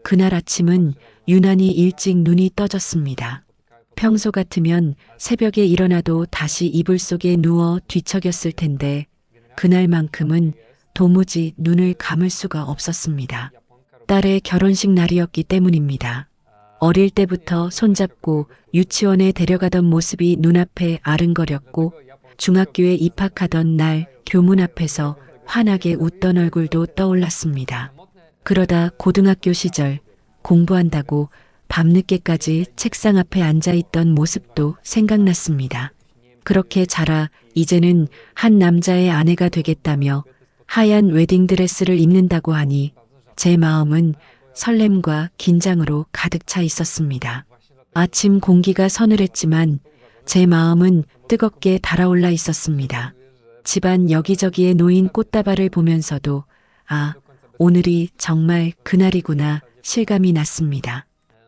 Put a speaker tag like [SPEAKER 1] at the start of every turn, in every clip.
[SPEAKER 1] 그날 아침은 유난히 일찍 눈이 떠졌습니다. 평소 같으면 새벽에 일어나도 다시 이불 속에 누워 뒤척였을 텐데 그날만큼은 도무지 눈을 감을 수가 없었습니다. 딸의 결혼식 날이었기 때문입니다. 어릴 때부터 손잡고 유치원에 데려가던 모습이 눈앞에 아른거렸고 중학교에 입학하던 날 교문 앞에서 환하게 웃던 얼굴도 떠올랐습니다. 그러다 고등학교 시절 공부한다고 밤늦게까지 책상 앞에 앉아있던 모습도 생각났습니다. 그렇게 자라 이제는 한 남자의 아내가 되겠다며 하얀 웨딩드레스를 입는다고 하니 제 마음은 설렘과 긴장으로 가득 차 있었습니다. 아침 공기가 서늘했지만 제 마음은 뜨겁게 달아올라 있었습니다. 집안 여기저기에 놓인 꽃다발을 보면서도 오늘이 정말 그날이구나 실감이 났습니다.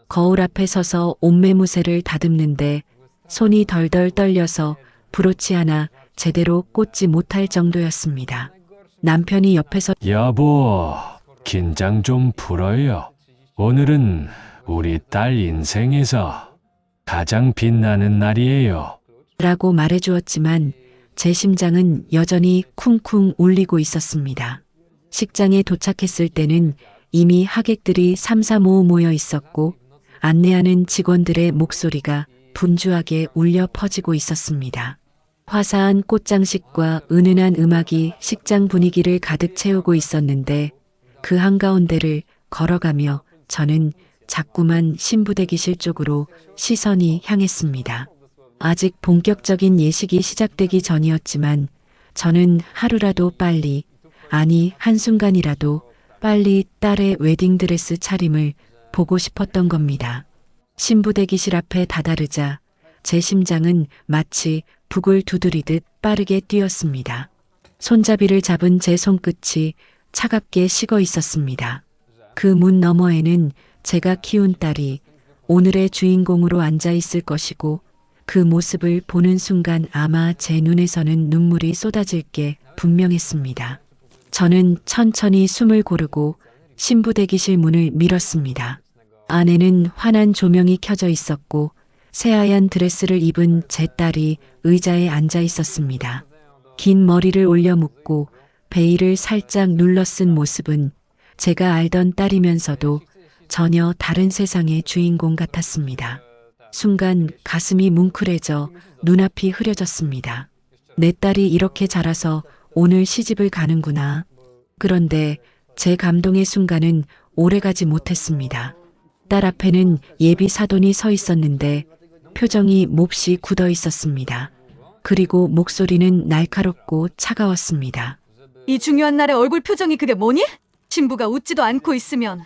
[SPEAKER 1] 거울 앞에 서서 옷매무새를 다듬는데 손이 덜덜 떨려서 브로치 하나 제대로 꽂지 못할 정도였습니다. 남편이 옆에서
[SPEAKER 2] 여보, 긴장 좀 풀어요. 오늘은 우리 딸 인생에서 가장 빛나는 날이에요.
[SPEAKER 1] 라고 말해주었지만 제 심장은 여전히 쿵쿵 울리고 있었습니다. 식장에 도착했을 때는 이미 하객들이 삼삼오오 모여 있었고 안내하는 직원들의 목소리가 분주하게 울려 퍼지고 있었습니다. 화사한 꽃장식과 은은한 음악이 식장 분위기를 가득 채우고 있었는데 그 한가운데를 걸어가며 저는 자꾸만 신부 대기실 쪽으로 시선이 향했습니다. 아직 본격적인 예식이 시작되기 전이었지만 저는 하루라도 빨리, 아니 한순간이라도 빨리 딸의 웨딩드레스 차림을 보고 싶었던 겁니다. 신부 대기실 앞에 다다르자 제 심장은 마치 북을 두드리듯 빠르게 뛰었습니다. 손잡이를 잡은 제 손끝이 차갑게 식어 있었습니다. 그 문 너머에는 제가 키운 딸이 오늘의 주인공으로 앉아 있을 것이고 그 모습을 보는 순간 아마 제 눈에서는 눈물이 쏟아질 게 분명했습니다. 저는 천천히 숨을 고르고 신부 대기실 문을 밀었습니다. 안에는 환한 조명이 켜져 있었고 새하얀 드레스를 입은 제 딸이 의자에 앉아 있었습니다. 긴 머리를 올려 묶고 베일을 살짝 눌러 쓴 모습은 제가 알던 딸이면서도 전혀 다른 세상의 주인공 같았습니다. 순간 가슴이 뭉클해져 눈앞이 흐려졌습니다. 내 딸이 이렇게 자라서 오늘 시집을 가는구나. 그런데 제 감동의 순간은 오래가지 못했습니다. 딸 앞에는 예비 사돈이 서 있었는데 표정이 몹시 굳어 있었습니다. 그리고 목소리는 날카롭고 차가웠습니다.
[SPEAKER 3] 이 중요한 날에 얼굴 표정이 그게 뭐니? 신부가 웃지도 않고 있으면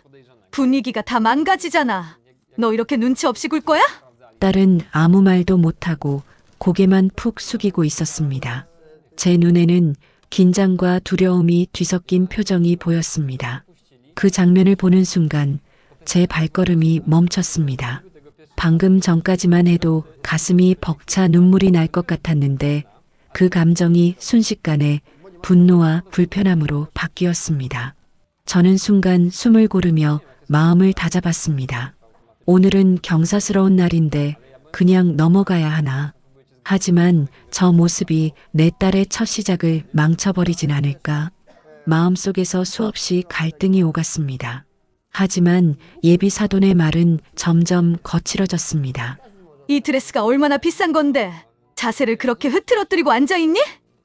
[SPEAKER 3] 분위기가 다 망가지잖아. 너 이렇게 눈치 없이 굴 거야?
[SPEAKER 1] 딸은 아무 말도 못하고 고개만 푹 숙이고 있었습니다. 제 눈에는 긴장과 두려움이 뒤섞인 표정이 보였습니다. 그 장면을 보는 순간 제 발걸음이 멈췄습니다. 방금 전까지만 해도 가슴이 벅차 눈물이 날 것 같았는데 그 감정이 순식간에 분노와 불편함으로 바뀌었습니다. 저는 순간 숨을 고르며 마음을 다잡았습니다. 오늘은 경사스러운 날인데 그냥 넘어가야 하나. 하지만 저 모습이 내 딸의 첫 시작을 망쳐버리진 않을까. 마음속에서 수없이 갈등이 오갔습니다. 하지만 예비 사돈의 말은 점점 거칠어졌습니다.
[SPEAKER 3] 이 드레스가 얼마나 비싼 건데 자세를 그렇게 흐트러뜨리고 앉아있니?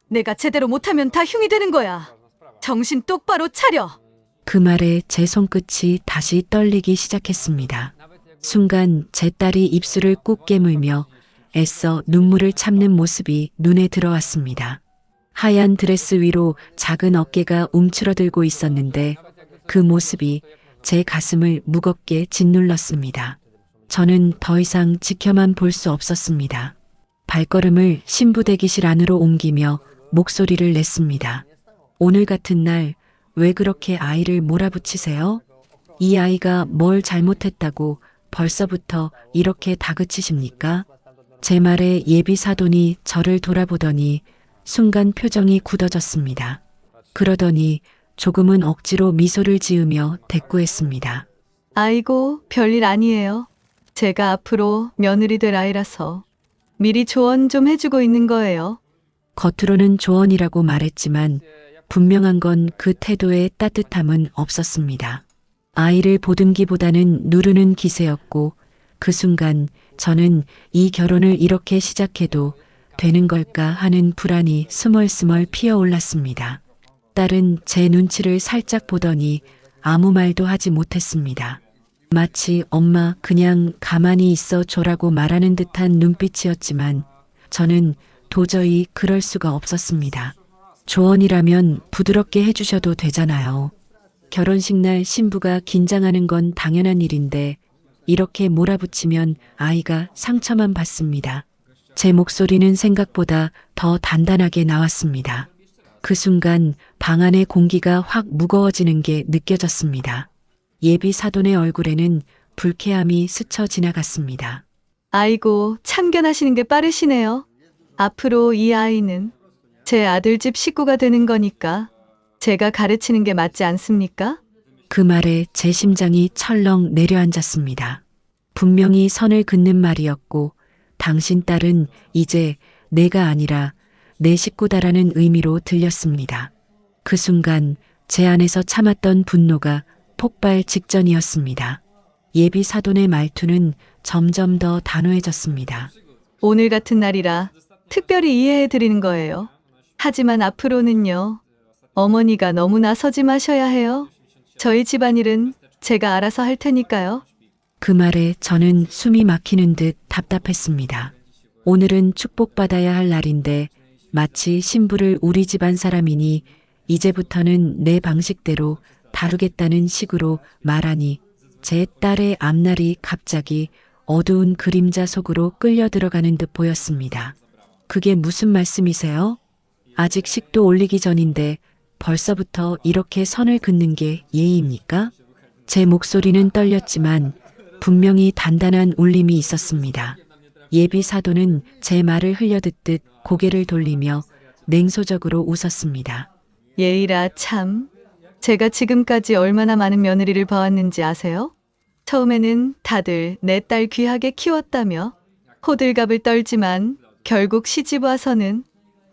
[SPEAKER 3] 내가 제대로 못하면 다 흉이 되는 거야. 정신 똑바로 차려.
[SPEAKER 1] 그 말에 제 손끝이 다시 떨리기 시작했습니다. 순간 제 딸이 입술을 꾹 깨물며 애써 눈물을 참는 모습이 눈에 들어왔습니다. 하얀 드레스 위로 작은 어깨가 움츠러들고 있었는데 그 모습이 제 가슴을 무겁게 짓눌렀습니다. 저는 더 이상 지켜만 볼 수 없었습니다. 발걸음을 신부 대기실 안으로 옮기며 목소리를 냈습니다. 오늘 같은 날 왜 그렇게 아이를 몰아붙이세요? 이 아이가 뭘 잘못했다고 벌써부터 이렇게 다그치십니까? 제 말에 예비 사돈이 저를 돌아보더니 순간 표정이 굳어졌습니다. 그러더니 조금은 억지로 미소를 지으며 대꾸했습니다.
[SPEAKER 3] 아이고, 별일 아니에요. 제가 앞으로 며느리 될 아이라서 미리 조언 좀 해주고 있는 거예요.
[SPEAKER 1] 겉으로는 조언이라고 말했지만 분명한 건 그 태도에 따뜻함은 없었습니다. 아이를 보듬기보다는 누르는 기세였고 그 순간 저는 이 결혼을 이렇게 시작해도 되는 걸까 하는 불안이 스멀스멀 피어올랐습니다. 딸은 제 눈치를 살짝 보더니 아무 말도 하지 못했습니다. 마치 엄마 그냥 가만히 있어 줘라고 말하는 듯한 눈빛이었지만 저는 도저히 그럴 수가 없었습니다. 조언이라면 부드럽게 해주셔도 되잖아요. 결혼식 날 신부가 긴장하는 건 당연한 일인데 이렇게 몰아붙이면 아이가 상처만 받습니다. 제 목소리는 생각보다 더 단단하게 나왔습니다. 그 순간 방 안의 공기가 확 무거워지는 게 느껴졌습니다. 예비 사돈의 얼굴에는 불쾌함이 스쳐 지나갔습니다.
[SPEAKER 3] 아이고, 참견하시는 게 빠르시네요. 앞으로 이 아이는 제 아들 집 식구가 되는 거니까 제가 가르치는 게 맞지 않습니까?
[SPEAKER 1] 그 말에 제 심장이 철렁 내려앉았습니다. 분명히 선을 긋는 말이었고 당신 딸은 이제 내가 아니라 내 식구다라는 의미로 들렸습니다. 그 순간 제 안에서 참았던 분노가 폭발 직전이었습니다. 예비 사돈의 말투는 점점 더 단호해졌습니다.
[SPEAKER 3] 오늘 같은 날이라 특별히 이해해 드리는 거예요. 하지만 앞으로는요. 어머니가 너무 나서지 마셔야 해요. 저희 집안일은 제가 알아서 할 테니까요.
[SPEAKER 1] 그 말에 저는 숨이 막히는 듯 답답했습니다. 오늘은 축복받아야 할 날인데 마치 신부를 우리 집안 사람이니 이제부터는 내 방식대로 다루겠다는 식으로 말하니 제 딸의 앞날이 갑자기 어두운 그림자 속으로 끌려 들어가는 듯 보였습니다. 그게 무슨 말씀이세요? 아직 식도 올리기 전인데 벌써부터 이렇게 선을 긋는 게 예의입니까? 제 목소리는 떨렸지만 분명히 단단한 울림이 있었습니다. 예비 사돈은 제 말을 흘려듣듯 고개를 돌리며 냉소적으로 웃었습니다.
[SPEAKER 3] 예이라 참. 제가 지금까지 얼마나 많은 며느리를 봐왔는지 아세요? 처음에는 다들 내 딸 귀하게 키웠다며 호들갑을 떨지만 결국 시집 와서는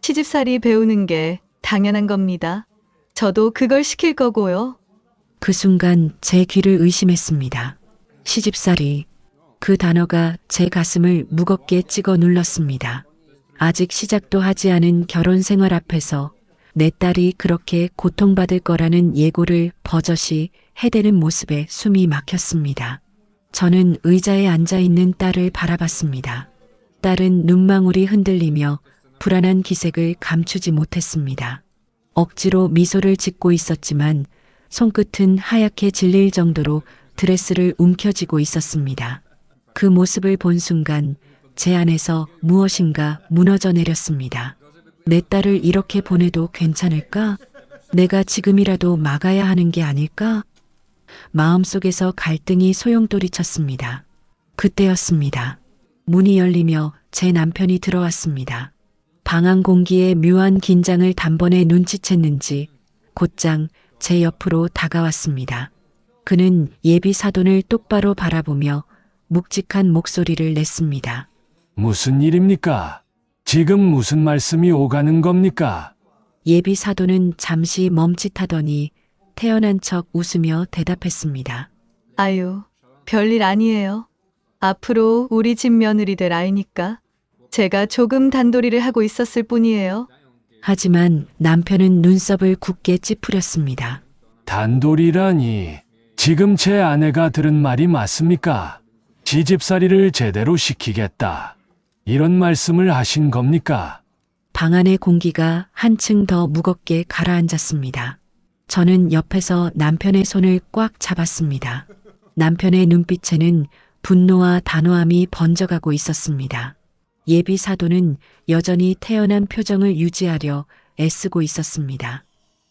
[SPEAKER 3] 시집살이 배우는 게 당연한 겁니다. 저도 그걸 시킬 거고요.
[SPEAKER 1] 그 순간 제 귀를 의심했습니다. 시집살이. 그 단어가 제 가슴을 무겁게 찍어 눌렀습니다. 아직 시작도 하지 않은 결혼 생활 앞에서 내 딸이 그렇게 고통받을 거라는 예고를 버젓이 해대는 모습에 숨이 막혔습니다. 저는 의자에 앉아 있는 딸을 바라봤습니다. 딸은 눈망울이 흔들리며 불안한 기색을 감추지 못했습니다. 억지로 미소를 짓고 있었지만 손끝은 하얗게 질릴 정도로 드레스를 움켜쥐고 있었습니다. 그 모습을 본 순간 제 안에서 무엇인가 무너져 내렸습니다. 내 딸을 이렇게 보내도 괜찮을까? 내가 지금이라도 막아야 하는 게 아닐까? 마음속에서 갈등이 소용돌이쳤습니다. 그때였습니다. 문이 열리며 제 남편이 들어왔습니다. 방안 공기에 묘한 긴장을 단번에 눈치챘는지 곧장 제 옆으로 다가왔습니다. 그는 예비 사돈을 똑바로 바라보며 묵직한 목소리를 냈습니다.
[SPEAKER 2] 무슨 일입니까? 지금 무슨 말씀이 오가는 겁니까?
[SPEAKER 1] 예비 사돈은 잠시 멈칫하더니 태연한 척 웃으며 대답했습니다.
[SPEAKER 3] 아유, 별일 아니에요. 앞으로 우리 집 며느리 될 아이니까 제가 조금 단도리를 하고 있었을 뿐이에요.
[SPEAKER 1] 하지만 남편은 눈썹을 굳게 찌푸렸습니다.
[SPEAKER 2] 단돌이라니. 지금 제 아내가 들은 말이 맞습니까? 시집살이를 제대로 시키겠다. 이런 말씀을 하신 겁니까?
[SPEAKER 1] 방 안의 공기가 한층 더 무겁게 가라앉았습니다. 저는 옆에서 남편의 손을 꽉 잡았습니다. 남편의 눈빛에는 분노와 단호함이 번져가고 있었습니다. 예비 사돈은 여전히 태연한 표정을 유지하려 애쓰고 있었습니다.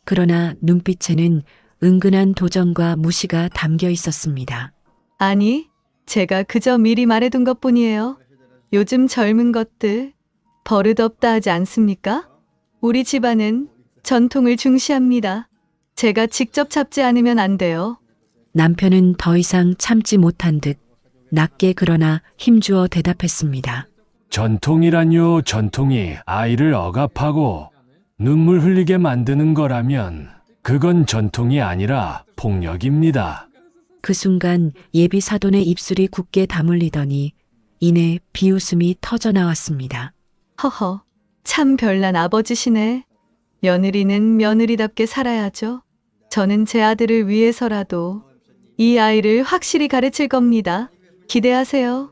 [SPEAKER 1] 그러나 눈빛에는 은근한 도전과 무시가 담겨 있었습니다.
[SPEAKER 3] 아니, 제가 그저 미리 말해둔 것뿐이에요. 요즘 젊은 것들 버릇없다 하지 않습니까? 우리 집안은 전통을 중시합니다. 제가 직접 잡지 않으면 안 돼요.
[SPEAKER 1] 남편은 더 이상 참지 못한 듯 낮게 그러나 힘주어 대답했습니다.
[SPEAKER 2] 전통이란요, 전통이 아이를 억압하고 눈물 흘리게 만드는 거라면 그건 전통이 아니라 폭력입니다.
[SPEAKER 1] 그 순간 예비 사돈의 입술이 굳게 다물리더니 이내 비웃음이 터져 나왔습니다.
[SPEAKER 3] 허허, 참 별난 아버지시네. 며느리는 며느리답게 살아야죠. 저는 제 아들을 위해서라도 이 아이를 확실히 가르칠 겁니다. 기대하세요.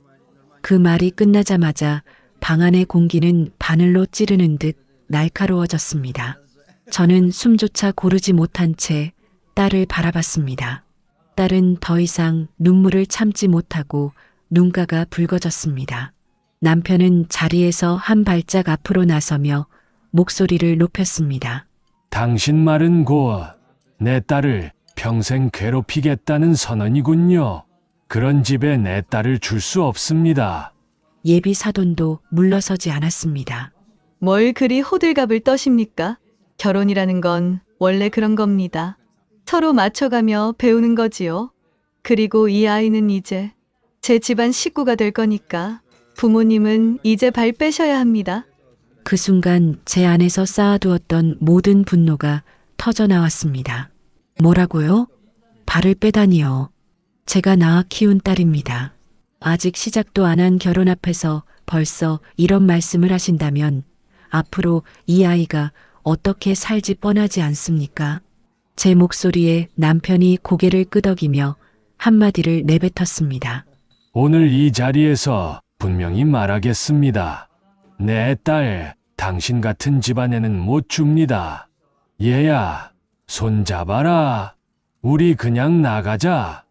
[SPEAKER 1] 그 말이 끝나자마자 방 안의 공기는 바늘로 찌르는 듯 날카로워졌습니다. 저는 숨조차 고르지 못한 채 딸을 바라봤습니다. 딸은 더 이상 눈물을 참지 못하고 눈가가 붉어졌습니다. 남편은 자리에서 한 발짝 앞으로 나서며 목소리를 높였습니다.
[SPEAKER 2] 당신 말은 곧 내 딸을 평생 괴롭히겠다는 선언이군요. 그런 집에 내 딸을 줄 수 없습니다.
[SPEAKER 1] 예비 사돈도 물러서지 않았습니다.
[SPEAKER 3] 뭘 그리 호들갑을 떠십니까? 결혼이라는 건 원래 그런 겁니다. 서로 맞춰가며 배우는 거지요. 그리고 이 아이는 이제 제 집안 식구가 될 거니까 부모님은 이제 발 빼셔야 합니다.
[SPEAKER 1] 그 순간 제 안에서 쌓아두었던 모든 분노가 터져 나왔습니다. 뭐라고요? 발을 빼다니요. 제가 낳아 키운 딸입니다. 아직 시작도 안 한 결혼 앞에서 벌써 이런 말씀을 하신다면 앞으로 이 아이가 어떻게 살지 뻔하지 않습니까? 제 목소리에 남편이 고개를 끄덕이며 한마디를 내뱉었습니다.
[SPEAKER 2] 오늘 이 자리에서 분명히 말하겠습니다. 내 딸, 당신 같은 집안에는 못 줍니다. 얘야, 손 잡아라. 우리 그냥 나가자.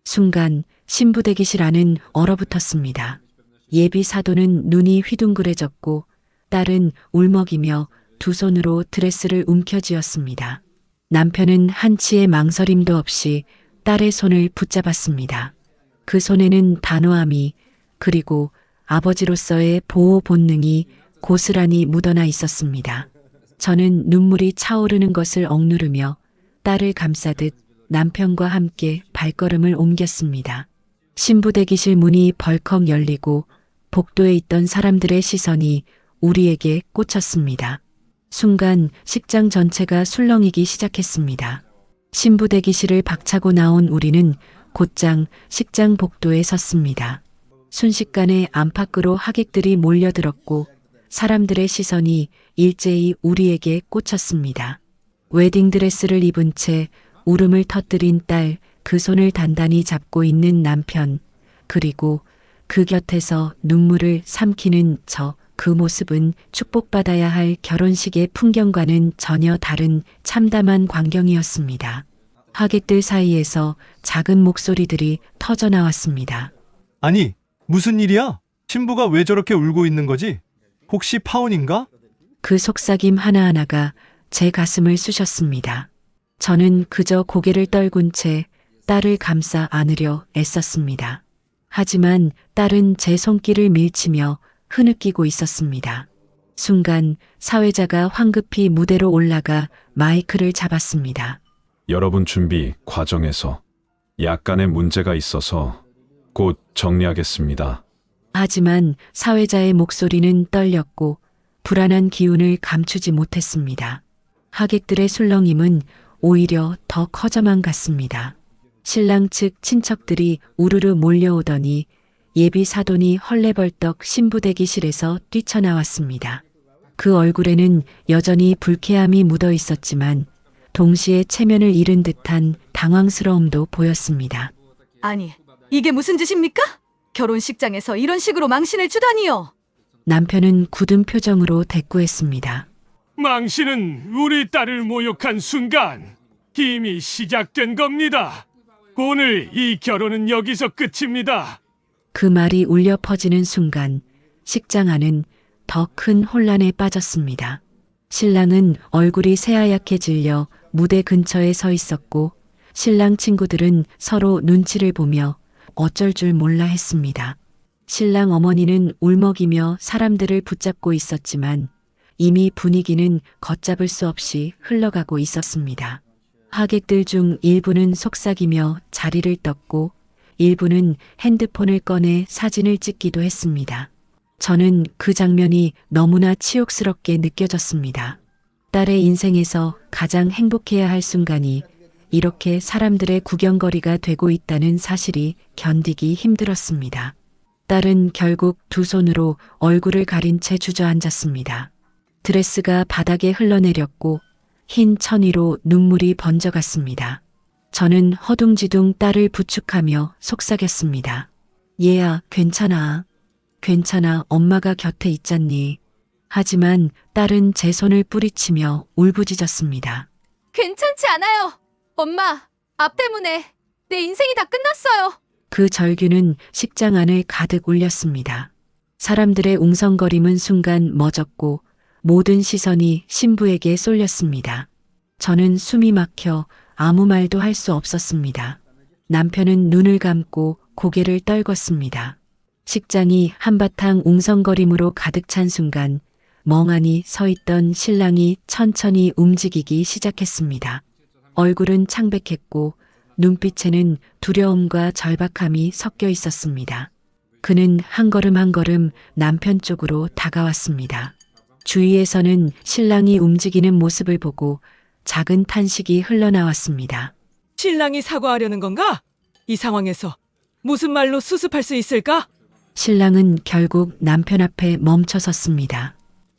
[SPEAKER 1] 순간 신부 대기실 안은 얼어붙었습니다. 예비 사돈은 눈이 휘둥그레졌고 딸은 울먹이며 두 손으로 드레스를 움켜쥐었습니다. 남편은 한치의 망설임도 없이 딸의 손을 붙잡았습니다. 그 손에는 단호함이 그리고 아버지로서의 보호 본능이 고스란히 묻어나 있었습니다. 저는 눈물이 차오르는 것을 억누르며 딸을 감싸듯 남편과 함께 발걸음을 옮겼습니다. 신부 대기실 문이 벌컥 열리고 복도에 있던 사람들의 시선이 우리에게 꽂혔습니다. 순간 식장 전체가 술렁이기 시작했습니다. 신부 대기실을 박차고 나온 우리는 곧장 식장 복도에 섰습니다. 순식간에 안팎으로 하객들이 몰려들었고 사람들의 시선이 일제히 우리에게 꽂혔습니다. 웨딩드레스를 입은 채 울음을 터뜨린 딸, 그 손을 단단히 잡고 있는 남편, 그리고 그 곁에서 눈물을 삼키는 저, 그 모습은 축복받아야 할 결혼식의 풍경과는 전혀 다른 참담한 광경이었습니다. 하객들 사이에서 작은 목소리들이 터져 나왔습니다.
[SPEAKER 4] 아니, 무슨 일이야? 신부가 왜 저렇게 울고 있는 거지? 혹시 파혼인가?
[SPEAKER 1] 그 속삭임 하나하나가 제 가슴을 쑤셨습니다. 저는 그저 고개를 떨군 채 딸을 감싸 안으려 애썼습니다. 하지만 딸은 제 손길을 밀치며 흐느끼고 있었습니다. 순간 사회자가 황급히 무대로 올라가 마이크를 잡았습니다.
[SPEAKER 5] 여러분 준비 과정에서 약간의 문제가 있어서 곧 정리하겠습니다.
[SPEAKER 1] 하지만 사회자의 목소리는 떨렸고 불안한 기운을 감추지 못했습니다. 하객들의 술렁임은 오히려 더 커져만 갔습니다. 신랑 측 친척들이 우르르 몰려오더니 예비 사돈이 헐레벌떡 신부 대기실에서 뛰쳐나왔습니다. 그 얼굴에는 여전히 불쾌함이 묻어 있었지만 동시에 체면을 잃은 듯한 당황스러움도 보였습니다.
[SPEAKER 3] 아니, 이게 무슨 짓입니까? 결혼식장에서 이런 식으로 망신을 주다니요.
[SPEAKER 1] 남편은 굳은 표정으로 대꾸했습니다.
[SPEAKER 2] 망신은 우리 딸을 모욕한 순간 이미 시작된 겁니다. 오늘 이 결혼은 여기서 끝입니다.
[SPEAKER 1] 그 말이 울려 퍼지는 순간 식장 안은 더 큰 혼란에 빠졌습니다. 신랑은 얼굴이 새하얗게 질려 무대 근처에 서 있었고 신랑 친구들은 서로 눈치를 보며 어쩔 줄 몰라 했습니다. 신랑 어머니는 울먹이며 사람들을 붙잡고 있었지만 이미 분위기는 걷잡을 수 없이 흘러가고 있었습니다. 하객들 중 일부는 속삭이며 자리를 떴고 일부는 핸드폰을 꺼내 사진을 찍기도 했습니다. 저는 그 장면이 너무나 치욕스럽게 느껴졌습니다. 딸의 인생에서 가장 행복해야 할 순간이 이렇게 사람들의 구경거리가 되고 있다는 사실이 견디기 힘들었습니다. 딸은 결국 두 손으로 얼굴을 가린 채 주저앉았습니다. 드레스가 바닥에 흘러내렸고 흰 천위로 눈물이 번져갔습니다. 저는 허둥지둥 딸을 부축하며 속삭였습니다. 얘야, 괜찮아. 괜찮아, 엄마가 곁에 있잖니. 하지만 딸은 제 손을 뿌리치며 울부짖었습니다.
[SPEAKER 6] 괜찮지 않아요. 엄마, 앞 때문에 내 인생이 다 끝났어요.
[SPEAKER 1] 그 절규는 식장 안을 가득 울렸습니다. 사람들의 웅성거림은 순간 멎었고 모든 시선이 신부에게 쏠렸습니다. 저는 숨이 막혀 아무 말도 할 수 없었습니다. 남편은 눈을 감고 고개를 떨궜습니다. 식장이 한바탕 웅성거림으로 가득 찬 순간 멍하니 서 있던 신랑이 천천히 움직이기 시작했습니다. 얼굴은 창백했고 눈빛에는 두려움과 절박함이 섞여 있었습니다. 그는 한 걸음 한 걸음 남편 쪽으로 다가왔습니다. 주위에서는 신랑이 움직이는 모습을 보고 작은 탄식이 흘러나왔습니다.
[SPEAKER 7] 신랑이 사과하려는 건가? 이 상황에서 무슨 말로 수습할 수 있을까?
[SPEAKER 1] 신랑은 결국 남편 앞에 멈춰 섰습니다.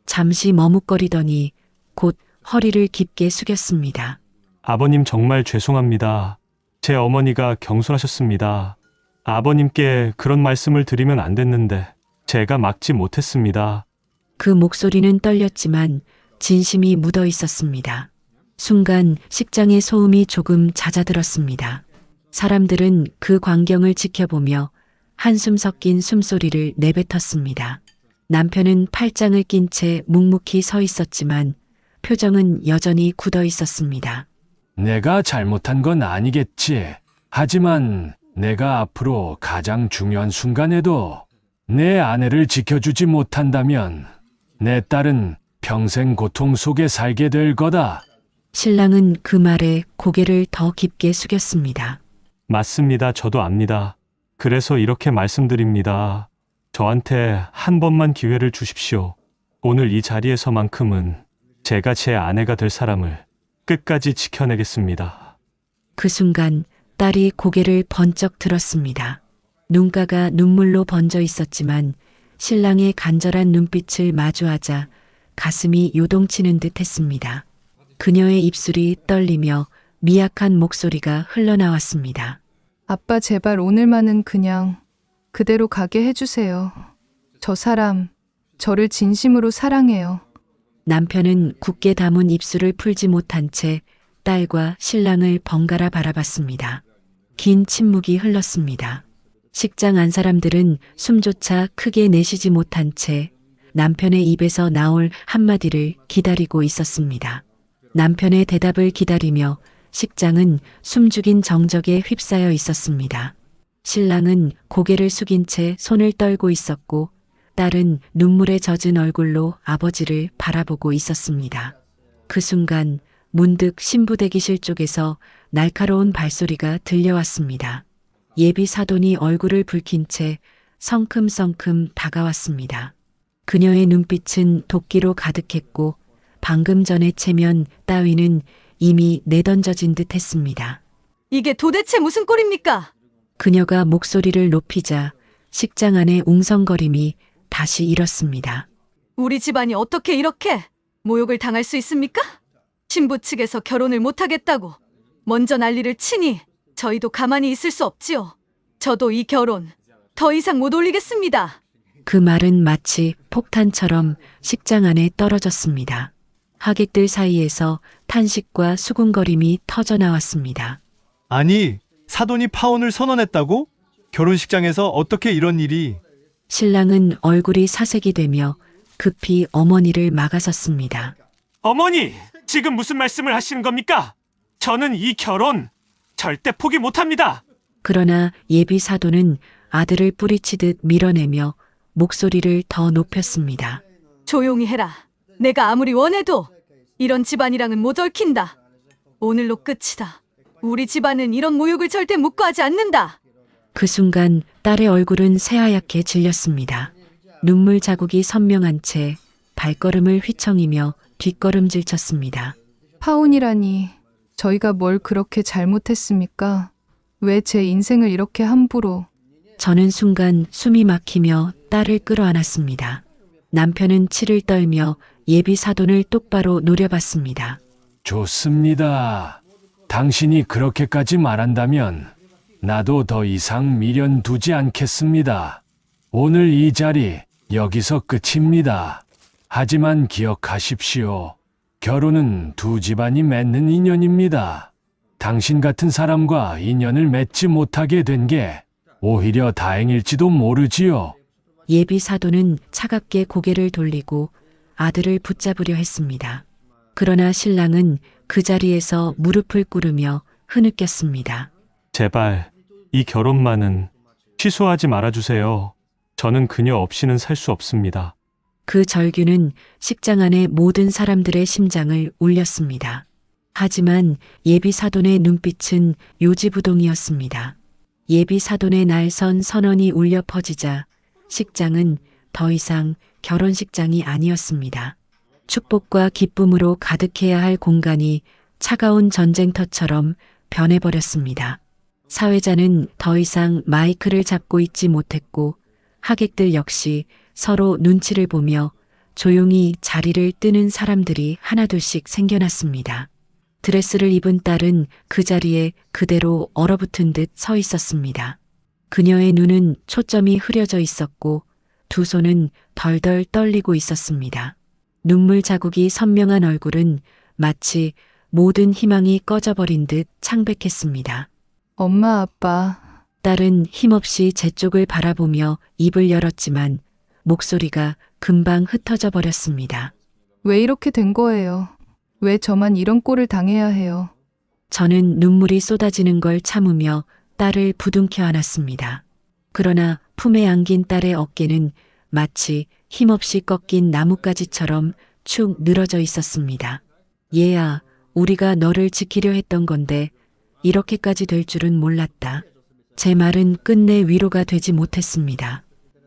[SPEAKER 1] 잠시 머뭇거리더니 곧 허리를 깊게 숙였습니다.
[SPEAKER 8] 아버님 정말 죄송합니다. 제 어머니가 경솔하셨습니다. 아버님께 그런 말씀을 드리면 안 됐는데 제가 막지 못했습니다.
[SPEAKER 1] 그 목소리는 떨렸지만 진심이 묻어 있었습니다. 순간 식장의 소음이 조금 잦아들었습니다. 사람들은 그 광경을 지켜보며 한숨 섞인 숨소리를 내뱉었습니다. 남편은 팔짱을 낀 채 묵묵히 서 있었지만 표정은 여전히 굳어 있었습니다.
[SPEAKER 2] 내가 잘못한 건 아니겠지. 하지만 내가 앞으로 가장 중요한 순간에도 내 아내를 지켜주지 못한다면 내 딸은 평생 고통 속에 살게 될 거다.
[SPEAKER 1] 신랑은 그 말에 고개를 더 깊게 숙였습니다.
[SPEAKER 8] 맞습니다. 저도 압니다. 그래서 이렇게 말씀드립니다. 저한테 한 번만 기회를 주십시오. 오늘 이 자리에서만큼은 제가 제 아내가 될 사람을 끝까지 지켜내겠습니다.
[SPEAKER 1] 그 순간 딸이 고개를 번쩍 들었습니다. 눈가가 눈물로 번져 있었지만 신랑의 간절한 눈빛을 마주하자 가슴이 요동치는 듯 했습니다. 그녀의 입술이 떨리며 미약한 목소리가 흘러나왔습니다.
[SPEAKER 9] 아빠 제발 오늘만은 그냥 그대로 가게 해주세요. 저 사람 저를 진심으로 사랑해요.
[SPEAKER 1] 남편은 굳게 담은 입술을 풀지 못한 채 딸과 신랑을 번갈아 바라봤습니다. 긴 침묵이 흘렀습니다. 식장 안 사람들은 숨조차 크게 내쉬지 못한 채 남편의 입에서 나올 한마디를 기다리고 있었습니다. 남편의 대답을 기다리며 식장은 숨죽인 정적에 휩싸여 있었습니다. 신랑은 고개를 숙인 채 손을 떨고 있었고 딸은 눈물에 젖은 얼굴로 아버지를 바라보고 있었습니다. 그 순간 문득 신부 대기실 쪽에서 날카로운 발소리가 들려왔습니다. 예비 사돈이 얼굴을 붉힌 채 성큼성큼 다가왔습니다. 그녀의 눈빛은 도끼로 가득했고 방금 전에 체면 따위는 이미 내던져진 듯 했습니다.
[SPEAKER 3] 이게 도대체 무슨 꼴입니까?
[SPEAKER 1] 그녀가 목소리를 높이자 식장 안의 웅성거림이 다시 일었습니다.
[SPEAKER 3] 우리 집안이 어떻게 이렇게 모욕을 당할 수 있습니까? 신부 측에서 결혼을 못하겠다고 먼저 난리를 치니 저희도 가만히 있을 수 없지요. 저도 이 결혼 더 이상 못 올리겠습니다.
[SPEAKER 1] 그 말은 마치 폭탄처럼 식장 안에 떨어졌습니다. 하객들 사이에서 탄식과 수군거림이 터져나왔습니다.
[SPEAKER 4] 아니, 사돈이 파혼을 선언했다고? 결혼식장에서 어떻게 이런 일이?
[SPEAKER 1] 신랑은 얼굴이 사색이 되며 급히 어머니를 막아섰습니다.
[SPEAKER 8] 어머니, 지금 무슨 말씀을 하시는 겁니까? 저는 이 결혼 절대 포기 못합니다.
[SPEAKER 1] 그러나 예비 사도는 아들을 뿌리치듯 밀어내며 목소리를 더 높였습니다.
[SPEAKER 3] 조용히 해라. 내가 아무리 원해도 이런 집안이랑은 못 얽힌다. 오늘로 끝이다. 우리 집안은 이런 모욕을 절대 묵고하지 않는다.
[SPEAKER 1] 그 순간 딸의 얼굴은 새하얗게 질렸습니다. 눈물 자국이 선명한 채 발걸음을 휘청이며 뒷걸음질 쳤습니다.
[SPEAKER 9] 파혼이라니, 저희가 뭘 그렇게 잘못했습니까? 왜 제 인생을 이렇게 함부로...
[SPEAKER 1] 저는 순간 숨이 막히며 딸을 끌어안았습니다. 남편은 치를 떨며 예비 사돈을 똑바로 노려봤습니다.
[SPEAKER 2] 좋습니다. 당신이 그렇게까지 말한다면 나도 더 이상 미련 두지 않겠습니다. 오늘 이 자리 여기서 끝입니다. 하지만 기억하십시오. 결혼은 두 집안이 맺는 인연입니다. 당신 같은 사람과 인연을 맺지 못하게 된 게 오히려 다행일지도 모르지요.
[SPEAKER 1] 예비 사돈은 차갑게 고개를 돌리고 아들을 붙잡으려 했습니다. 그러나 신랑은 그 자리에서 무릎을 꿇으며 흐느꼈습니다.
[SPEAKER 8] 제발 이 결혼만은 취소하지 말아주세요. 저는 그녀 없이는 살 수 없습니다.
[SPEAKER 1] 그 절규는 식장 안의 모든 사람들의 심장을 울렸습니다. 하지만 예비 사돈의 눈빛은 요지부동이었습니다. 예비 사돈의 날선 선언이 울려 퍼지자 식장은 더 이상 결혼식장이 아니었습니다. 축복과 기쁨으로 가득해야 할 공간이 차가운 전쟁터처럼 변해버렸습니다. 사회자는 더 이상 마이크를 잡고 있지 못했고 하객들 역시 서로 눈치를 보며 조용히 자리를 뜨는 사람들이 하나둘씩 생겨났습니다. 드레스를 입은 딸은 그 자리에 그대로 얼어붙은 듯 서 있었습니다. 그녀의 눈은 초점이 흐려져 있었고 두 손은 덜덜 떨리고 있었습니다. 눈물 자국이 선명한 얼굴은 마치 모든 희망이 꺼져버린 듯 창백했습니다.
[SPEAKER 9] 엄마, 아빠,
[SPEAKER 1] 딸은 힘없이 제 쪽을 바라보며 입을 열었지만 목소리가 금방 흩어져 버렸습니다.
[SPEAKER 9] 왜 이렇게 된 거예요? 왜 저만 이런 꼴을 당해야 해요?
[SPEAKER 1] 저는 눈물이 쏟아지는 걸 참으며 딸을 부둥켜 안았습니다. 그러나 품에 안긴 딸의 어깨는 마치 힘없이 꺾인 나뭇가지처럼 축 늘어져 있었습니다. 얘야, 우리가 너를 지키려 했던 건데 이렇게까지 될 줄은 몰랐다. 제 말은 끝내 위로가 되지 못했습니다.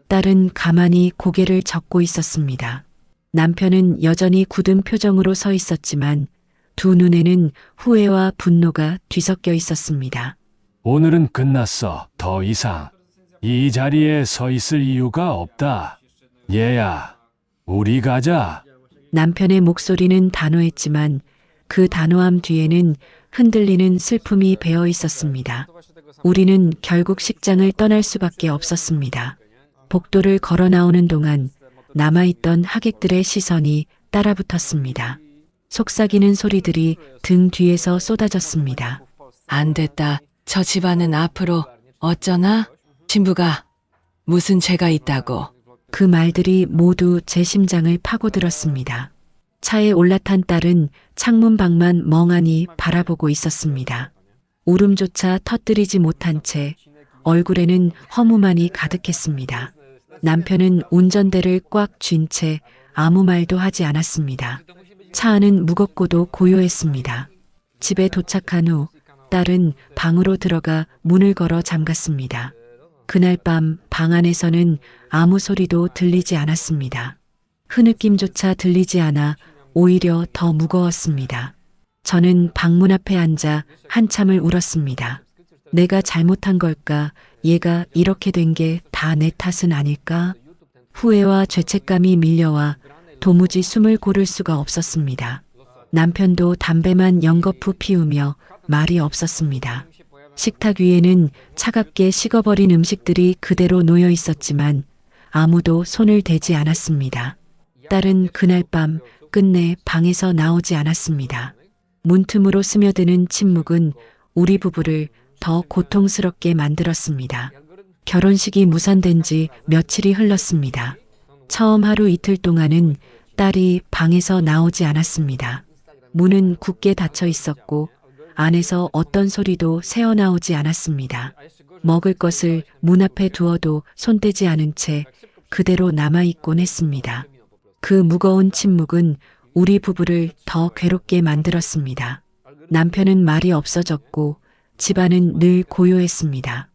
[SPEAKER 1] 딸은 가만히 고개를 젓고 있었습니다. 남편은 여전히 굳은 표정으로 서 있었지만 두 눈에는 후회와 분노가 뒤섞여 있었습니다.
[SPEAKER 2] 오늘은 끝났어. 더 이상 이 자리에 서 있을 이유가 없다. 얘야, 우리 가자.
[SPEAKER 1] 남편의 목소리는 단호했지만 그 단호함 뒤에는 흔들리는 슬픔이 배어 있었습니다. 우리는 결국 식장을 떠날 수밖에 없었습니다. 복도를 걸어 나오는 동안 남아있던 하객들의 시선이 따라붙었습니다. 속삭이는 소리들이 등 뒤에서 쏟아졌습니다.
[SPEAKER 10] 안 됐다. 저 집안은 앞으로 어쩌나? 신부가 무슨 죄가 있다고.
[SPEAKER 1] 그 말들이 모두 제 심장을 파고들었습니다. 차에 올라탄 딸은 창문 밖만 멍하니 바라보고 있었습니다. 울음조차 터뜨리지 못한 채 얼굴에는 허무만이 가득했습니다. 남편은 운전대를 꽉 쥔 채 아무 말도 하지 않았습니다. 차 안은 무겁고도 고요했습니다. 집에 도착한 후 딸은 방으로 들어가 문을 걸어 잠갔습니다. 그날 밤 방 안에서는 아무 소리도 들리지 않았습니다. 흐느낌조차 들리지 않아 오히려 더 무거웠습니다. 저는 방문 앞에 앉아 한참을 울었습니다. 내가 잘못한 걸까? 얘가 이렇게 된 게 다 내 탓은 아닐까? 후회와 죄책감이 밀려와 도무지 숨을 고를 수가 없었습니다. 남편도 담배만 연거푸 피우며 말이 없었습니다. 식탁 위에는 차갑게 식어버린 음식들이 그대로 놓여 있었지만 아무도 손을 대지 않았습니다. 딸은 그날 밤 끝내 방에서 나오지 않았습니다. 문틈으로 스며드는 침묵은 우리 부부를 더 고통스럽게 만들었습니다. 결혼식이 무산된 지 며칠이 흘렀습니다. 처음 하루 이틀 동안은 딸이 방에서 나오지 않았습니다. 문은 굳게 닫혀 있었고 안에서 어떤 소리도 새어나오지 않았습니다. 먹을 것을 문 앞에 두어도 손대지 않은 채 그대로 남아있곤 했습니다. 그 무거운 침묵은 우리 부부를 더 괴롭게 만들었습니다. 남편은 말이 없어졌고 집안은 늘 고요했습니다.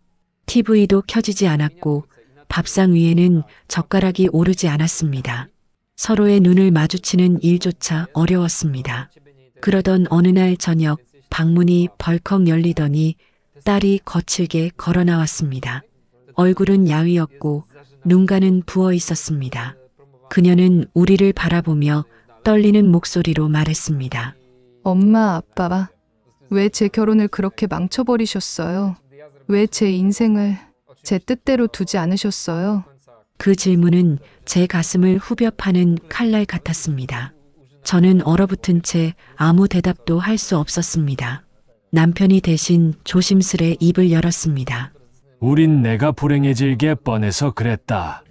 [SPEAKER 1] TV도 켜지지 않았고 밥상 위에는 젓가락이 오르지 않았습니다. 서로의 눈을 마주치는 일조차 어려웠습니다. 그러던 어느 날 저녁 방문이 벌컥 열리더니 딸이 거칠게 걸어 나왔습니다. 얼굴은 야위었고 눈가는 부어 있었습니다. 그녀는 우리를 바라보며 떨리는 목소리로 말했습니다.
[SPEAKER 9] 엄마, 아빠, 왜 제 결혼을 그렇게 망쳐버리셨어요? 왜 제 인생을 제 뜻대로 두지 않으셨어요?
[SPEAKER 1] 그 질문은 제 가슴을 후벼 파는 칼날 같았습니다. 저는 얼어붙은 채 아무 대답도 할 수 없었습니다. 남편이 대신 조심스레 입을 열었습니다.
[SPEAKER 2] 우린 내가 불행해질 게 뻔해서 그랬다.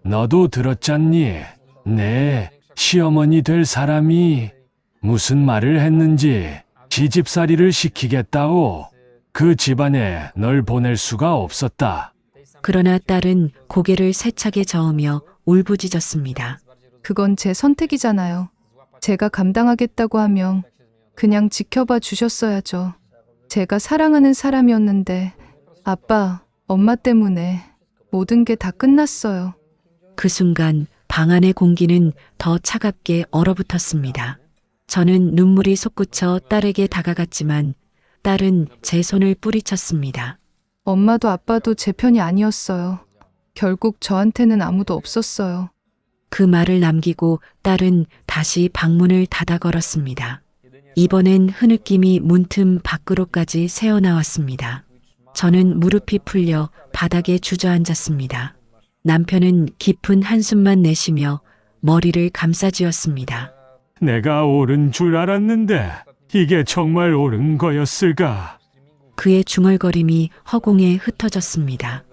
[SPEAKER 2] 너도 들었잖니? 내 시어머니 될 사람이 무슨 말을 했는지 시집살이를 시키겠다오. 그 집안에 널 보낼 수가 없었다.
[SPEAKER 1] 그러나 딸은 고개를 세차게 저으며 울부짖었습니다.
[SPEAKER 9] 그건 제 선택이잖아요. 제가 감당하겠다고 하면 그냥 지켜봐 주셨어야죠. 제가 사랑하는 사람이었는데 아빠, 엄마 때문에 모든 게 다 끝났어요.
[SPEAKER 1] 그 순간 방 안의 공기는 더 차갑게 얼어붙었습니다. 저는 눈물이 솟구쳐 딸에게 다가갔지만 딸은 제 손을 뿌리쳤습니다.
[SPEAKER 9] 엄마도 아빠도 제 편이 아니었어요. 결국 저한테는 아무도 없었어요.
[SPEAKER 1] 그 말을 남기고 딸은 다시 방문을 닫아 걸었습니다. 이번엔 흐느낌이 문틈 밖으로까지 새어나왔습니다. 저는 무릎이 풀려 바닥에 주저앉았습니다. 남편은 깊은 한숨만 내쉬며 머리를 감싸쥐었습니다.
[SPEAKER 2] 내가 옳은 줄 알았는데 이게 정말 옳은 거였을까?
[SPEAKER 1] 그의 중얼거림이 허공에 흩어졌습니다.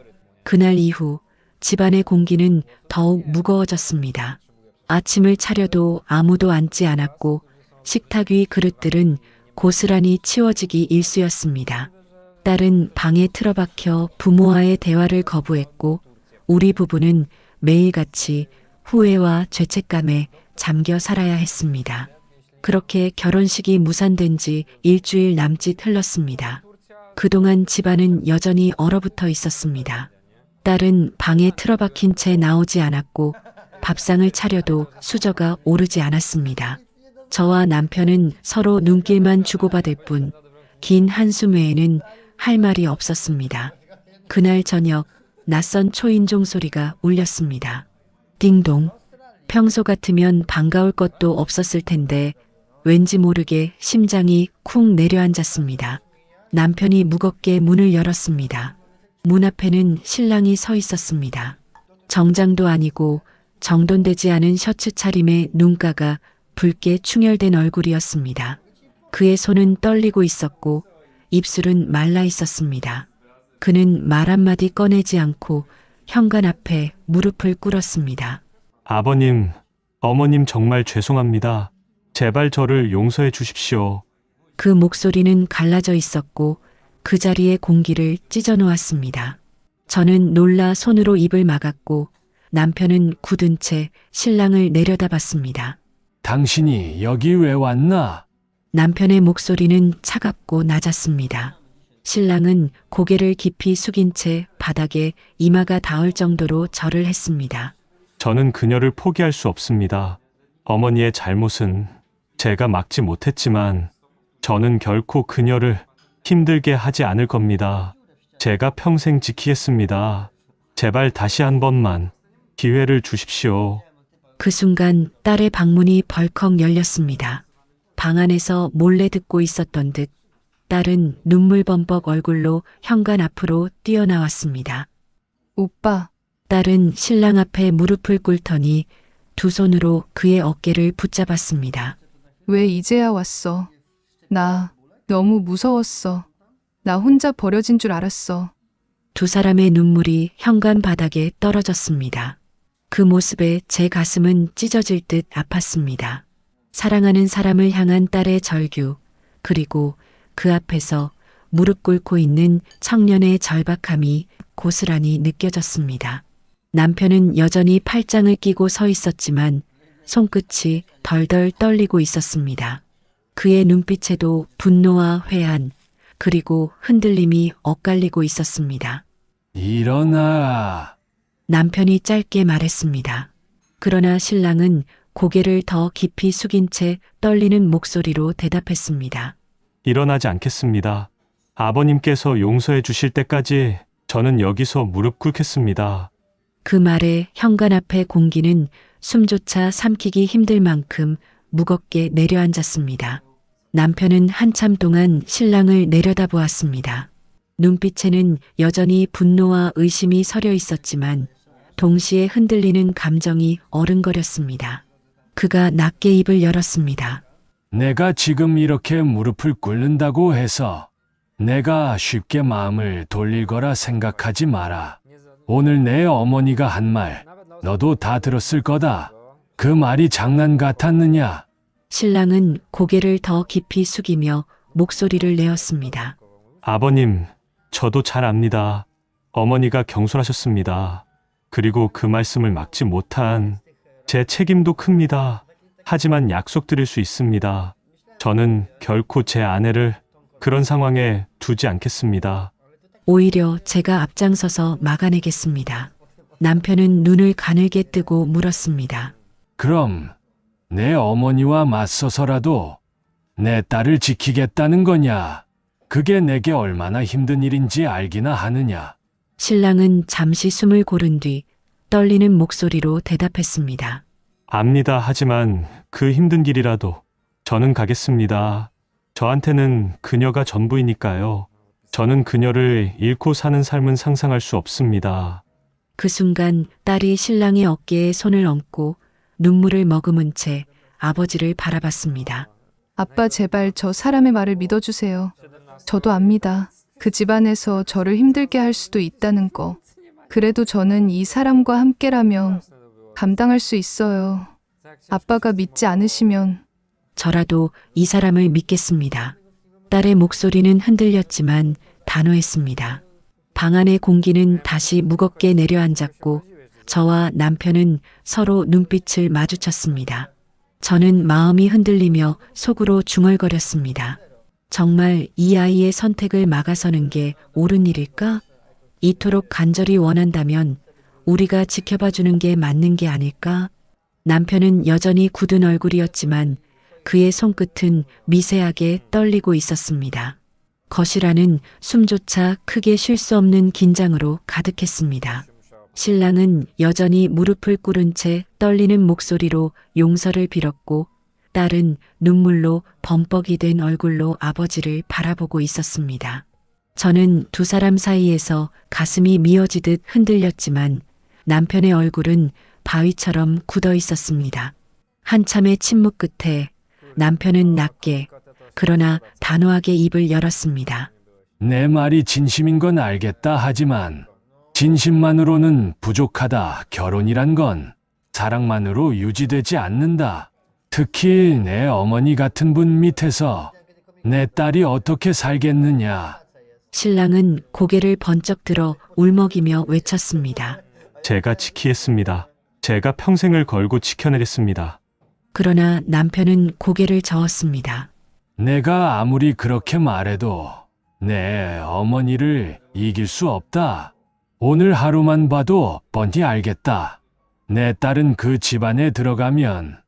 [SPEAKER 1] 그날 이후 집안의 공기는 더욱 무거워졌습니다. 아침을 차려도 아무도 앉지 않았고 식탁 위 그릇들은 고스란히 치워지기 일쑤였습니다. 딸은 방에 틀어박혀 부모와의 대화를 거부했고 우리 부부는 매일같이 후회와 죄책감에 잠겨 살아야 했습니다. 그렇게 결혼식이 무산된 지 일주일 남짓 흘렀습니다. 그동안 집안은 여전히 얼어붙어 있었습니다. 딸은 방에 틀어박힌 채 나오지 않았고 밥상을 차려도 수저가 오르지 않았습니다. 저와 남편은 서로 눈길만 주고받을 뿐 긴 한숨 외에는 할 말이 없었습니다. 그날 저녁 낯선 초인종 소리가 울렸습니다. 띵동. 평소 같으면 반가울 것도 없었을 텐데 왠지 모르게 심장이 쿵 내려앉았습니다. 남편이 무겁게 문을 열었습니다. 문 앞에는 신랑이 서 있었습니다. 정장도 아니고 정돈되지 않은 셔츠 차림에 눈가가 붉게 충혈된 얼굴이었습니다. 그의 손은 떨리고 있었고 입술은 말라 있었습니다. 그는 말 한마디 꺼내지 않고 현관 앞에 무릎을 꿇었습니다.
[SPEAKER 8] 아버님, 어머님 정말 죄송합니다. 제발 저를 용서해 주십시오.
[SPEAKER 1] 그 목소리는 갈라져 있었고 그 자리에 공기를 찢어 놓았습니다. 저는 놀라 손으로 입을 막았고 남편은 굳은 채 신랑을 내려다봤습니다.
[SPEAKER 2] 당신이 여기 왜 왔나?
[SPEAKER 1] 남편의 목소리는 차갑고 낮았습니다. 신랑은 고개를 깊이 숙인 채 바닥에 이마가 닿을 정도로 절을 했습니다.
[SPEAKER 8] 저는 그녀를 포기할 수 없습니다. 어머니의 잘못은 제가 막지 못했지만 저는 결코 그녀를 힘들게 하지 않을 겁니다. 제가 평생 지키겠습니다. 제발 다시 한 번만 기회를 주십시오.
[SPEAKER 1] 그 순간 딸의 방문이 벌컥 열렸습니다. 방 안에서 몰래 듣고 있었던 듯 딸은 눈물범벅 얼굴로 현관 앞으로 뛰어나왔습니다.
[SPEAKER 9] 오빠,
[SPEAKER 1] 딸은 신랑 앞에 무릎을 꿇더니 두 손으로 그의 어깨를 붙잡았습니다.
[SPEAKER 9] 왜 이제야 왔어? 나 너무 무서웠어. 나 혼자 버려진 줄 알았어.
[SPEAKER 1] 두 사람의 눈물이 현관 바닥에 떨어졌습니다. 그 모습에 제 가슴은 찢어질 듯 아팠습니다. 사랑하는 사람을 향한 딸의 절규, 그리고 그 앞에서 무릎 꿇고 있는 청년의 절박함이 고스란히 느껴졌습니다. 남편은 여전히 팔짱을 끼고 서 있었지만 손끝이 덜덜 떨리고 있었습니다. 그의 눈빛에도 분노와 회한, 그리고 흔들림이 엇갈리고 있었습니다.
[SPEAKER 2] 일어나.
[SPEAKER 1] 남편이 짧게 말했습니다. 그러나 신랑은 고개를 더 깊이 숙인 채 떨리는 목소리로 대답했습니다.
[SPEAKER 8] 일어나지 않겠습니다. 아버님께서 용서해 주실 때까지 저는 여기서 무릎 꿇겠습니다.
[SPEAKER 1] 그 말에 현관 앞의 공기는 숨조차 삼키기 힘들 만큼 무겁게 내려앉았습니다. 남편은 한참 동안 신랑을 내려다보았습니다. 눈빛에는 여전히 분노와 의심이 서려 있었지만 동시에 흔들리는 감정이 어른거렸습니다. 그가 낮게 입을 열었습니다.
[SPEAKER 2] 내가 지금 이렇게 무릎을 꿇는다고 해서 내가 쉽게 마음을 돌릴 거라 생각하지 마라. 오늘 내 어머니가 한 말, 너도 다 들었을 거다. 그 말이 장난 같았느냐?
[SPEAKER 1] 신랑은 고개를 더 깊이 숙이며 목소리를 내었습니다.
[SPEAKER 8] 아버님, 저도 잘 압니다. 어머니가 경솔하셨습니다. 그리고 그 말씀을 막지 못한 제 책임도 큽니다. 하지만 약속드릴 수 있습니다. 저는 결코 제 아내를 그런 상황에 두지 않겠습니다.
[SPEAKER 1] 오히려 제가 앞장서서 막아내겠습니다. 남편은 눈을 가늘게 뜨고 물었습니다.
[SPEAKER 2] 그럼 내 어머니와 맞서서라도 내 딸을 지키겠다는 거냐? 그게 내게 얼마나 힘든 일인지 알기나 하느냐?
[SPEAKER 1] 신랑은 잠시 숨을 고른 뒤 떨리는 목소리로 대답했습니다.
[SPEAKER 8] 압니다. 하지만 그 힘든 길이라도 저는 가겠습니다. 저한테는 그녀가 전부이니까요. 저는 그녀를 잃고 사는 삶은 상상할 수 없습니다.
[SPEAKER 1] 그 순간 딸이 신랑의 어깨에 손을 얹고 눈물을 머금은 채 아버지를 바라봤습니다.
[SPEAKER 9] 아빠 제발 저 사람의 말을 믿어주세요. 저도 압니다. 그 집안에서 저를 힘들게 할 수도 있다는 거. 그래도 저는 이 사람과 함께라면 감당할 수 있어요. 아빠가 믿지 않으시면
[SPEAKER 1] 저라도 이 사람을 믿겠습니다. 딸의 목소리는 흔들렸지만 단호했습니다. 방 안의 공기는 다시 무겁게 내려앉았고 저와 남편은 서로 눈빛을 마주쳤습니다. 저는 마음이 흔들리며 속으로 중얼거렸습니다. 정말 이 아이의 선택을 막아서는 게 옳은 일일까? 이토록 간절히 원한다면 우리가 지켜봐 주는 게 맞는 게 아닐까? 남편은 여전히 굳은 얼굴이었지만 그의 손끝은 미세하게 떨리고 있었습니다. 거실 안은 숨조차 크게 쉴 수 없는 긴장으로 가득했습니다. 신랑은 여전히 무릎을 꿇은 채 떨리는 목소리로 용서를 빌었고 딸은 눈물로 범벅이 된 얼굴로 아버지를 바라보고 있었습니다. 저는 두 사람 사이에서 가슴이 미어지듯 흔들렸지만 남편의 얼굴은 바위처럼 굳어 있었습니다. 한참의 침묵 끝에 남편은 낮게 그러나 단호하게 입을 열었습니다.
[SPEAKER 2] 내 말이 진심인 건 알겠다 하지만 진심만으로는 부족하다. 결혼이란 건 사랑만으로 유지되지 않는다. 특히 내 어머니 같은 분 밑에서 내 딸이 어떻게 살겠느냐.
[SPEAKER 1] 신랑은 고개를 번쩍 들어 울먹이며 외쳤습니다.
[SPEAKER 8] 제가 지키겠습니다. 제가 평생을 걸고 지켜내겠습니다.
[SPEAKER 1] 그러나 남편은 고개를 저었습니다.
[SPEAKER 2] 내가 아무리 그렇게 말해도 내 어머니를 이길 수 없다. 오늘 하루만 봐도 뻔히 알겠다. 내 딸은 그 집안에 들어가면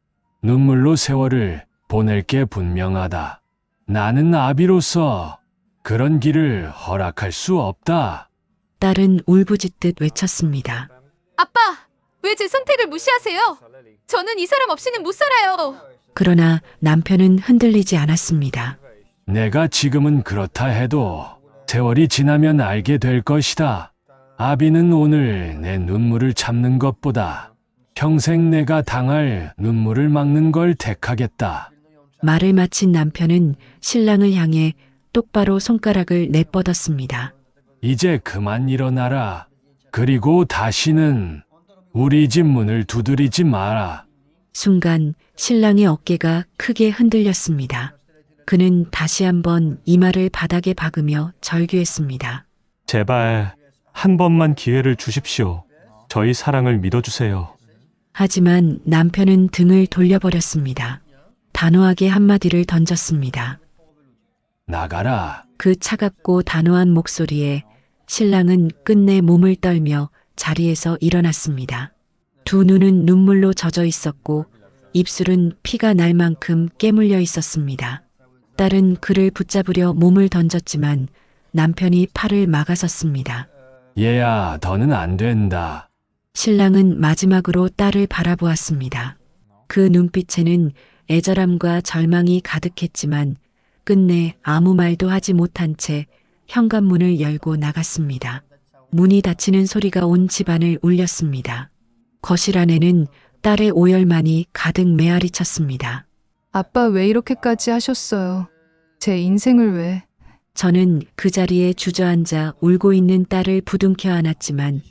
[SPEAKER 2] 눈물로 세월을 보낼 게 분명하다. 나는 아비로서 그런 길을 허락할 수 없다.
[SPEAKER 1] 딸은 울부짖듯 외쳤습니다.
[SPEAKER 6] 아빠, 왜 제 선택을 무시하세요? 저는 이 사람 없이는 못 살아요.
[SPEAKER 1] 그러나 남편은 흔들리지 않았습니다.
[SPEAKER 2] 내가 지금은 그렇다 해도 세월이 지나면 알게 될 것이다. 아비는 오늘 내 눈물을 참는 것보다 평생 내가 당할 눈물을 막는 걸 택하겠다.
[SPEAKER 1] 말을 마친 남편은 신랑을 향해 똑바로 손가락을 내뻗었습니다.
[SPEAKER 2] 이제 그만 일어나라. 그리고 다시는 우리 집 문을 두드리지 마라.
[SPEAKER 1] 순간 신랑의 어깨가 크게 흔들렸습니다. 그는 다시 한번 이마를 바닥에 박으며 절규했습니다.
[SPEAKER 8] 제발 한 번만 기회를 주십시오. 저희 사랑을 믿어주세요.
[SPEAKER 1] 하지만 남편은 등을 돌려버렸습니다. 단호하게 한마디를 던졌습니다.
[SPEAKER 2] 나가라.
[SPEAKER 1] 그 차갑고 단호한 목소리에 신랑은 끝내 몸을 떨며 자리에서 일어났습니다. 두 눈은 눈물로 젖어 있었고 입술은 피가 날 만큼 깨물려 있었습니다. 딸은 그를 붙잡으려 몸을 던졌지만 남편이 팔을 막아섰습니다.
[SPEAKER 2] 얘야, 더는 안 된다.
[SPEAKER 1] 신랑은 마지막으로 딸을 바라보았습니다. 그 눈빛에는 애절함과 절망이 가득했지만 끝내 아무 말도 하지 못한 채 현관문을 열고 나갔습니다. 문이 닫히는 소리가 온 집안을 울렸습니다. 거실 안에는 딸의 오열만이 가득 메아리쳤습니다.
[SPEAKER 9] 아빠 왜 이렇게까지 하셨어요? 제 인생을 왜?
[SPEAKER 1] 저는 그 자리에 주저앉아 울고 있는 딸을 부둥켜 안았지만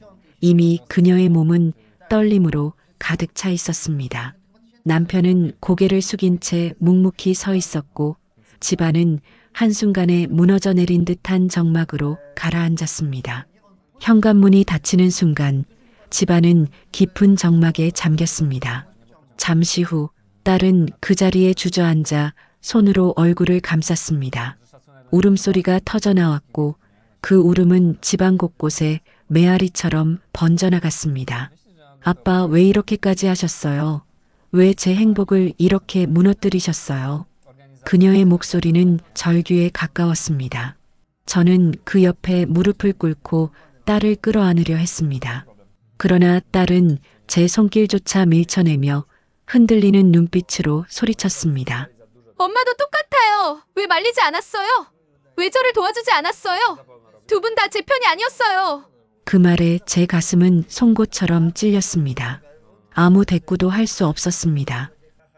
[SPEAKER 1] 이미 그녀의 몸은 떨림으로 가득 차 있었습니다. 남편은 고개를 숙인 채 묵묵히 서 있었고 집안은 한순간에 무너져 내린 듯한 정막으로 가라앉았습니다. 현관문이 닫히는 순간 집안은 깊은 정막에 잠겼습니다. 잠시 후 딸은 그 자리에 주저앉아 손으로 얼굴을 감쌌습니다. 울음소리가 터져나왔고 그 울음은 집안 곳곳에 메아리처럼 번져나갔습니다. 아빠 왜 이렇게까지 하셨어요? 왜 제 행복을 이렇게 무너뜨리셨어요? 그녀의 목소리는 절규에 가까웠습니다. 저는 그 옆에 무릎을 꿇고 딸을 끌어안으려 했습니다. 그러나 딸은 제 손길조차 밀쳐내며 흔들리는 눈빛으로 소리쳤습니다.
[SPEAKER 6] 엄마도 똑같아요. 왜 말리지 않았어요? 왜 저를 도와주지 않았어요? 두 분 다 제 편이 아니었어요.
[SPEAKER 1] 그 말에 제 가슴은 송곳처럼 찔렸습니다. 아무 대꾸도 할 수 없었습니다.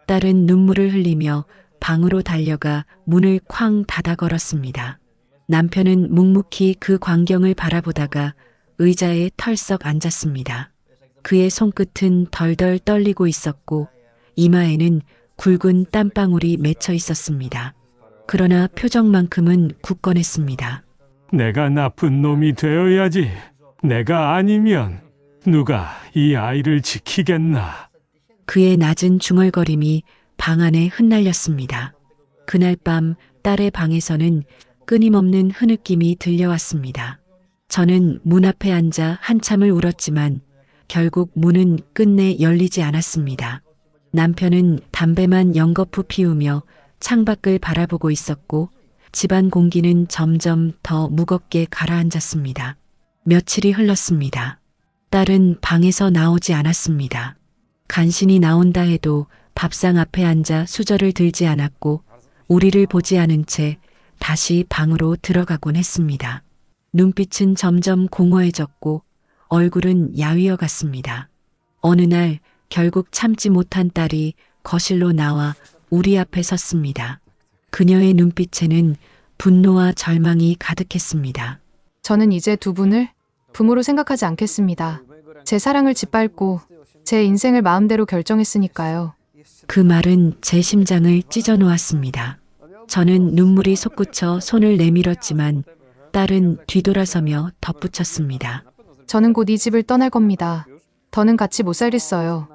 [SPEAKER 1] 딸은 눈물을 흘리며 방으로 달려가 문을 쾅 닫아 걸었습니다. 남편은 묵묵히 그 광경을 바라보다가 의자에 털썩 앉았습니다. 그의 손끝은 덜덜 떨리고 있었고 이마에는 굵은 땀방울이 맺혀 있었습니다. 그러나 표정만큼은 굳건했습니다.
[SPEAKER 8] 내가 나쁜 놈이 되어야지. 내가 아니면 누가 이 아이를 지키겠나.
[SPEAKER 1] 그의 낮은 중얼거림이 방 안에 흩날렸습니다. 그날 밤 딸의 방에서는 끊임없는 흐느낌이 들려왔습니다. 저는 문 앞에 앉아 한참을 울었지만 결국 문은 끝내 열리지 않았습니다. 남편은 담배만 연거푸 피우며 창밖을 바라보고 있었고 집안 공기는 점점 더 무겁게 가라앉았습니다. 며칠이 흘렀습니다. 딸은 방에서 나오지 않았습니다. 간신히 나온다 해도 밥상 앞에 앉아 수저를 들지 않았고 우리를 보지 않은 채 다시 방으로 들어가곤 했습니다. 눈빛은 점점 공허해졌고 얼굴은 야위어 갔습니다. 어느 날 결국 참지 못한 딸이 거실로 나와 우리 앞에 섰습니다. 그녀의 눈빛에는 분노와 절망이 가득했습니다.
[SPEAKER 9] 저는 이제 두 분을 부모로 생각하지 않겠습니다. 제 사랑을 짓밟고 제 인생을 마음대로 결정했으니까요.
[SPEAKER 1] 그 말은 제 심장을 찢어 놓았습니다. 저는 눈물이 솟구쳐 손을 내밀었지만 딸은 뒤돌아서며 덧붙였습니다.
[SPEAKER 9] 저는 곧 이 집을 떠날 겁니다. 더는 같이 못 살겠어요.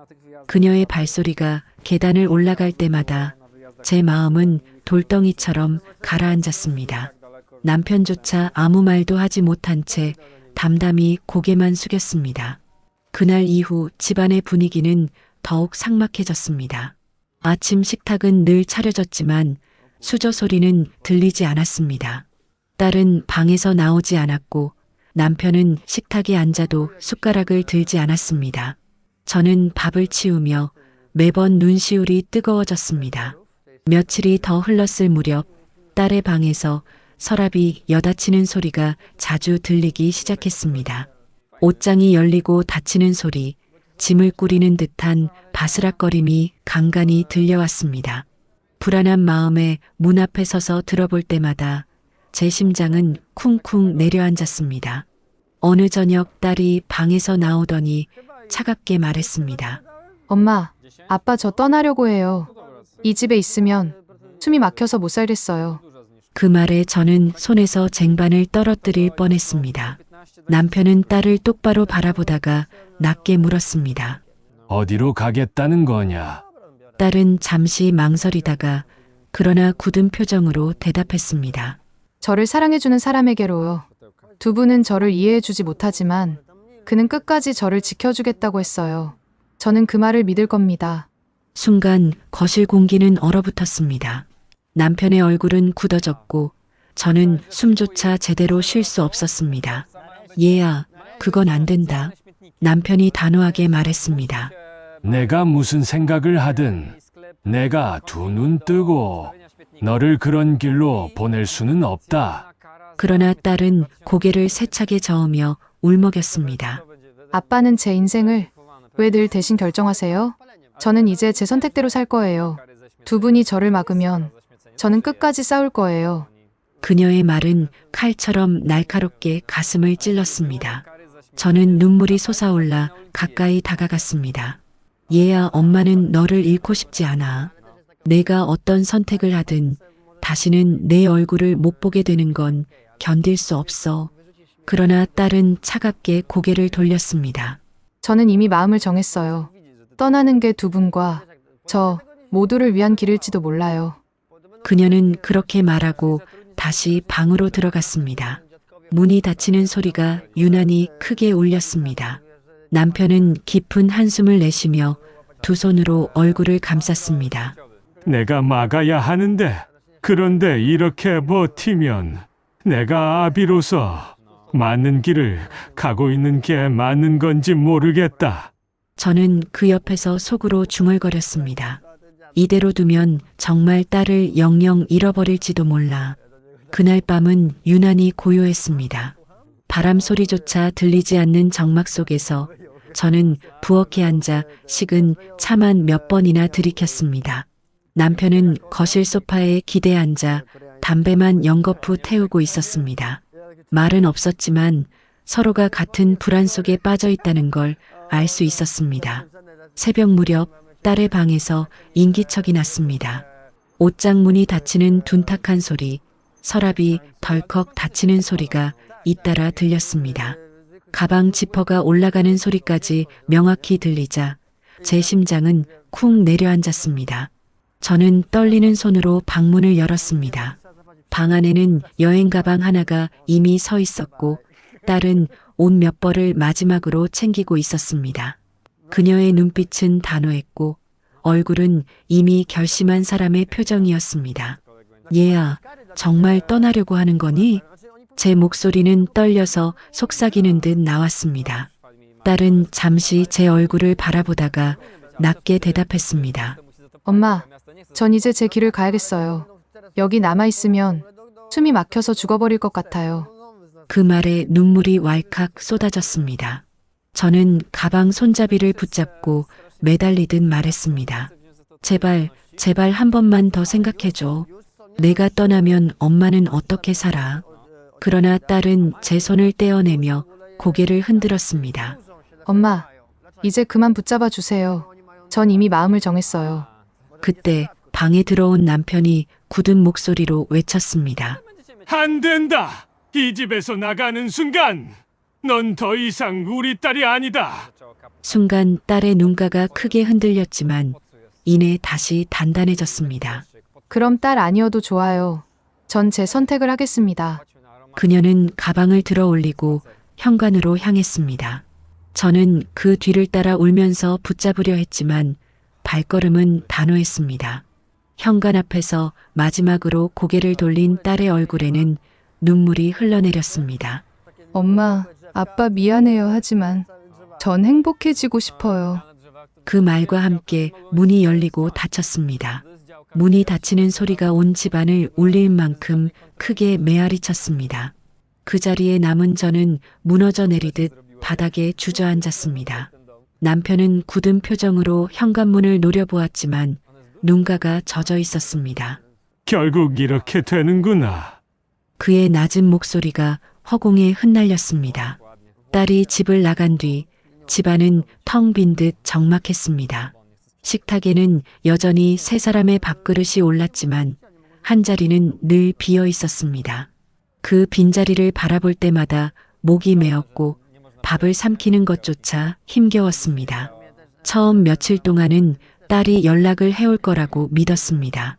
[SPEAKER 1] 그녀의 발소리가 계단을 올라갈 때마다 제 마음은 돌덩이처럼 가라앉았습니다. 남편조차 아무 말도 하지 못한 채 담담히 고개만 숙였습니다. 그날 이후 집안의 분위기는 더욱 삭막해졌습니다. 아침 식탁은 늘 차려졌지만 수저 소리는 들리지 않았습니다. 딸은 방에서 나오지 않았고 남편은 식탁에 앉아도 숟가락을 들지 않았습니다. 저는 밥을 치우며 매번 눈시울이 뜨거워졌습니다. 며칠이 더 흘렀을 무렵 딸의 방에서 서랍이 여닫히는 소리가 자주 들리기 시작했습니다. 옷장이 열리고 닫히는 소리, 짐을 꾸리는 듯한 바스락거림이 간간히 들려왔습니다. 불안한 마음에 문 앞에 서서 들어볼 때마다 제 심장은 쿵쿵 내려앉았습니다. 어느 저녁 딸이 방에서 나오더니 차갑게 말했습니다.
[SPEAKER 9] 엄마, 아빠 저 떠나려고 해요. 이 집에 있으면 숨이 막혀서 못 살겠어요.
[SPEAKER 1] 그 말에 저는 손에서 쟁반을 떨어뜨릴 뻔했습니다. 남편은 딸을 똑바로 바라보다가 낮게 물었습니다.
[SPEAKER 2] 어디로 가겠다는 거냐?
[SPEAKER 1] 딸은 잠시 망설이다가 그러나 굳은 표정으로 대답했습니다.
[SPEAKER 9] 저를 사랑해주는 사람에게로요. 두 분은 저를 이해해주지 못하지만 그는 끝까지 저를 지켜주겠다고 했어요. 저는 그 말을 믿을 겁니다.
[SPEAKER 1] 순간 거실 공기는 얼어붙었습니다. 남편의 얼굴은 굳어졌고 저는 숨조차 제대로 쉴 수 없었습니다. 얘야, 그건 안 된다. 남편이 단호하게 말했습니다.
[SPEAKER 2] 내가 무슨 생각을 하든 내가 두 눈 뜨고 너를 그런 길로 보낼 수는 없다.
[SPEAKER 1] 그러나 딸은 고개를 세차게 저으며 울먹였습니다.
[SPEAKER 9] 아빠는 제 인생을 왜 늘 대신 결정하세요? 저는 이제 제 선택대로 살 거예요. 두 분이 저를 막으면 저는 끝까지 싸울 거예요.
[SPEAKER 1] 그녀의 말은 칼처럼 날카롭게 가슴을 찔렀습니다. 저는 눈물이 솟아올라 가까이 다가갔습니다. 얘야, 엄마는 너를 잃고 싶지 않아. 내가 어떤 선택을 하든 다시는 내 얼굴을 못 보게 되는 건 견딜 수 없어. 그러나 딸은 차갑게 고개를 돌렸습니다.
[SPEAKER 9] 저는 이미 마음을 정했어요. 떠나는 게 두 분과 저 모두를 위한 길일지도 몰라요.
[SPEAKER 1] 그녀는 그렇게 말하고 다시 방으로 들어갔습니다. 문이 닫히는 소리가 유난히 크게 울렸습니다. 남편은 깊은 한숨을 내쉬며 두 손으로 얼굴을 감쌌습니다.
[SPEAKER 8] 내가 막아야 하는데, 그런데 이렇게 버티면 내가 아비로서 맞는 길을 가고 있는 게 맞는 건지 모르겠다.
[SPEAKER 1] 저는 그 옆에서 속으로 중얼거렸습니다. 이대로 두면 정말 딸을 영영 잃어버릴지도 몰라. 그날 밤은 유난히 고요했습니다. 바람 소리조차 들리지 않는 정막 속에서 저는 부엌에 앉아 식은 차만 몇 번이나 들이켰습니다. 남편은 거실 소파에 기대 앉아 담배만 연거푸 태우고 있었습니다. 말은 없었지만 서로가 같은 불안 속에 빠져 있다는 걸 알 수 있었습니다. 새벽 무렵 딸의 방에서 인기척이 났습니다. 옷장 문이 닫히는 둔탁한 소리, 서랍이 덜컥 닫히는 소리가 잇따라 들렸습니다. 가방 지퍼가 올라가는 소리까지 명확히 들리자 제 심장은 쿵 내려앉았습니다. 저는 떨리는 손으로 방문을 열었습니다. 방 안에는 여행 가방 하나가 이미 서 있었고 딸은 옷 몇 벌을 마지막으로 챙기고 있었습니다. 그녀의 눈빛은 단호했고 얼굴은 이미 결심한 사람의 표정이었습니다. 얘야, 정말 떠나려고 하는 거니? 제 목소리는 떨려서 속삭이는 듯 나왔습니다. 딸은 잠시 제 얼굴을 바라보다가 낮게 대답했습니다.
[SPEAKER 9] 엄마, 전 이제 제 길을 가야겠어요. 여기 남아있으면 숨이 막혀서 죽어버릴 것 같아요.
[SPEAKER 1] 그 말에 눈물이 왈칵 쏟아졌습니다. 저는 가방 손잡이를 붙잡고 매달리듯 말했습니다. 제발, 제발 한 번만 더 생각해줘. 내가 떠나면 엄마는 어떻게 살아? 그러나 딸은 제 손을 떼어내며 고개를 흔들었습니다.
[SPEAKER 9] 엄마, 이제 그만 붙잡아 주세요. 전 이미 마음을 정했어요.
[SPEAKER 1] 그때 방에 들어온 남편이 굳은 목소리로 외쳤습니다.
[SPEAKER 8] 안 된다! 이 집에서 나가는 순간, 넌 더 이상 우리 딸이 아니다.
[SPEAKER 1] 순간 딸의 눈가가 크게 흔들렸지만 이내 다시 단단해졌습니다.
[SPEAKER 9] 그럼 딸 아니어도 좋아요. 전 제 선택을 하겠습니다.
[SPEAKER 1] 그녀는 가방을 들어 올리고 현관으로 향했습니다. 저는 그 뒤를 따라 울면서 붙잡으려 했지만 발걸음은 단호했습니다. 현관 앞에서 마지막으로 고개를 돌린 딸의 얼굴에는 눈물이 흘러내렸습니다.
[SPEAKER 9] 엄마, 아빠 미안해요 하지만 전 행복해지고 싶어요.
[SPEAKER 1] 그 말과 함께 문이 열리고 닫혔습니다. 문이 닫히는 소리가 온 집안을 울릴 만큼 크게 메아리쳤습니다. 그 자리에 남은 저는 무너져 내리듯 바닥에 주저앉았습니다. 남편은 굳은 표정으로 현관문을 노려보았지만 눈가가 젖어 있었습니다.
[SPEAKER 8] 결국 이렇게 되는구나.
[SPEAKER 1] 그의 낮은 목소리가 허공에 흩날렸습니다. 딸이 집을 나간 뒤 집안은 텅 빈 듯 적막했습니다. 식탁에는 여전히 세 사람의 밥그릇이 올랐지만 한 자리는 늘 비어 있었습니다. 그 빈자리를 바라볼 때마다 목이 메었고 밥을 삼키는 것조차 힘겨웠습니다. 처음 며칠 동안은 딸이 연락을 해올 거라고 믿었습니다.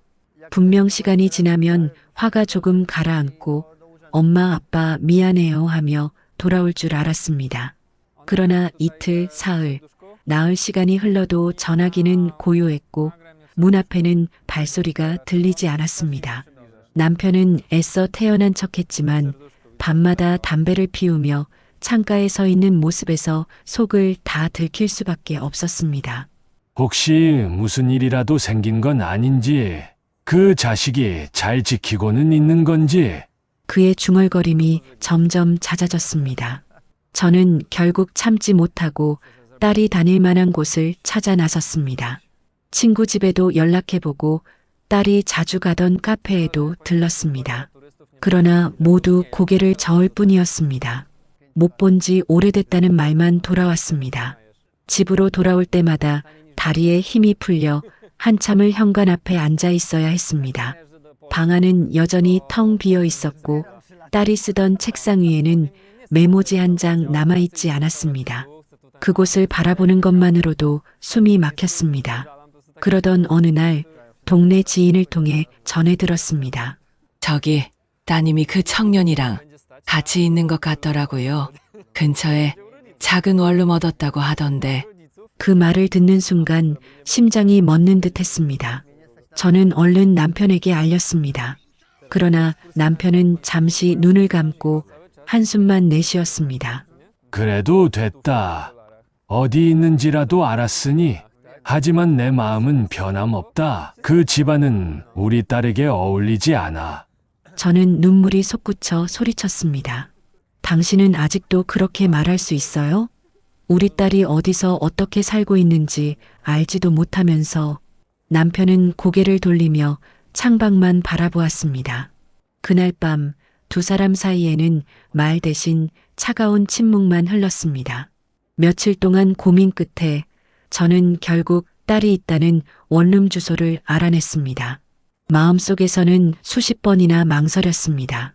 [SPEAKER 1] 분명 시간이 지나면 화가 조금 가라앉고 엄마 아빠 미안해요 하며 돌아올 줄 알았습니다. 그러나 이틀, 사흘, 나흘 시간이 흘러도 전화기는 고요했고 문 앞에는 발소리가 들리지 않았습니다. 남편은 애써 태어난 척했지만 밤마다 담배를 피우며 창가에 서 있는 모습에서 속을 다 들킬 수밖에 없었습니다.
[SPEAKER 2] 혹시 무슨 일이라도 생긴 건 아닌지, 그 자식이 잘 지키고는 있는 건지.
[SPEAKER 1] 그의 중얼거림이 점점 잦아졌습니다. 저는 결국 참지 못하고 딸이 다닐 만한 곳을 찾아 나섰습니다. 친구 집에도 연락해보고 딸이 자주 가던 카페에도 들렀습니다. 그러나 모두 고개를 저을 뿐이었습니다. 못 본 지 오래됐다는 말만 돌아왔습니다. 집으로 돌아올 때마다 다리에 힘이 풀려 한참을 현관 앞에 앉아 있어야 했습니다. 방 안은 여전히 텅 비어 있었고 딸이 쓰던 책상 위에는 메모지 한 장 남아있지 않았습니다. 그곳을 바라보는 것만으로도 숨이 막혔습니다. 그러던 어느 날 동네 지인을 통해 전해 들었습니다.
[SPEAKER 10] 저기 따님이 그 청년이랑 같이 있는 것 같더라고요. 근처에 작은 원룸 얻었다고 하던데.
[SPEAKER 1] 그 말을 듣는 순간 심장이 멎는 듯 했습니다. 저는 얼른 남편에게 알렸습니다. 그러나 남편은 잠시 눈을 감고 한숨만 내쉬었습니다.
[SPEAKER 2] 그래도 됐다. 어디 있는지라도 알았으니. 하지만 내 마음은 변함없다. 그 집안은 우리 딸에게 어울리지 않아.
[SPEAKER 1] 저는 눈물이 솟구쳐 소리쳤습니다. 당신은 아직도 그렇게 말할 수 있어요? 우리 딸이 어디서 어떻게 살고 있는지 알지도 못하면서. 남편은 고개를 돌리며 창밖만 바라보았습니다. 그날 밤 두 사람 사이에는 말 대신 차가운 침묵만 흘렀습니다. 며칠 동안 고민 끝에 저는 결국 딸이 있다는 원룸 주소를 알아냈습니다. 마음속에서는 수십 번이나 망설였습니다.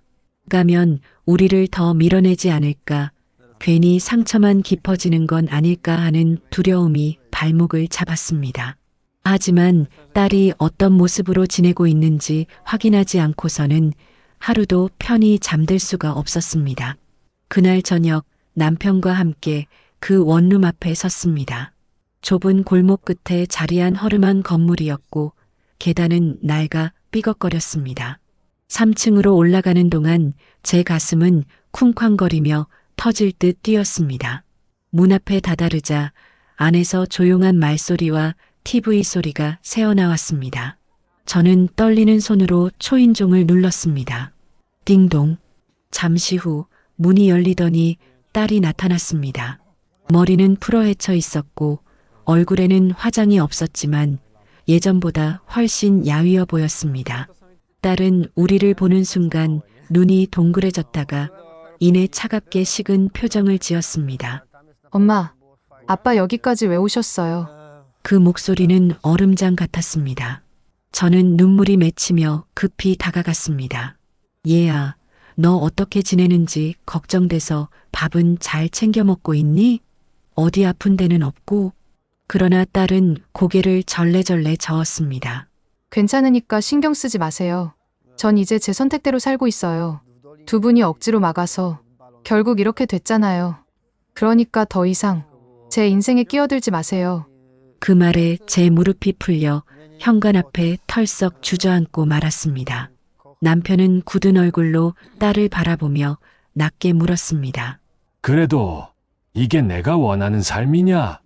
[SPEAKER 1] 가면 우리를 더 밀어내지 않을까, 괜히 상처만 깊어지는 건 아닐까 하는 두려움이 발목을 잡았습니다. 하지만 딸이 어떤 모습으로 지내고 있는지 확인하지 않고서는 하루도 편히 잠들 수가 없었습니다. 그날 저녁 남편과 함께 그 원룸 앞에 섰습니다. 좁은 골목 끝에 자리한 허름한 건물이었고 계단은 낡아 삐걱거렸습니다. 3층으로 올라가는 동안 제 가슴은 쿵쾅거리며 터질 듯 뛰었습니다. 문 앞에 다다르자 안에서 조용한 말소리와 TV 소리가 새어나왔습니다. 저는 떨리는 손으로 초인종을 눌렀습니다. 띵동. 잠시 후 문이 열리더니 딸이 나타났습니다. 머리는 풀어헤쳐 있었고 얼굴에는 화장이 없었지만 예전보다 훨씬 야위어 보였습니다. 딸은 우리를 보는 순간 눈이 동그래졌다가 이내 차갑게 식은 표정을 지었습니다.
[SPEAKER 9] 엄마, 아빠 여기까지 왜 오셨어요?
[SPEAKER 1] 그 목소리는 얼음장 같았습니다. 저는 눈물이 맺히며 급히 다가갔습니다. 얘야, 너 어떻게 지내는지 걱정돼서 밥은 잘 챙겨 먹고 있니? 어디 아픈 데는 없고? 그러나 딸은 고개를 절레절레 저었습니다.
[SPEAKER 9] 괜찮으니까 신경 쓰지 마세요. 전 이제 제 선택대로 살고 있어요. 두 분이 억지로 막아서 결국 이렇게 됐잖아요. 그러니까 더 이상 제 인생에 끼어들지 마세요.
[SPEAKER 1] 그 말에 제 무릎이 풀려 현관 앞에 털썩 주저앉고 말았습니다. 남편은 굳은 얼굴로 딸을 바라보며 낮게 물었습니다.
[SPEAKER 2] 그래도 이게 내가 원하는 삶이냐?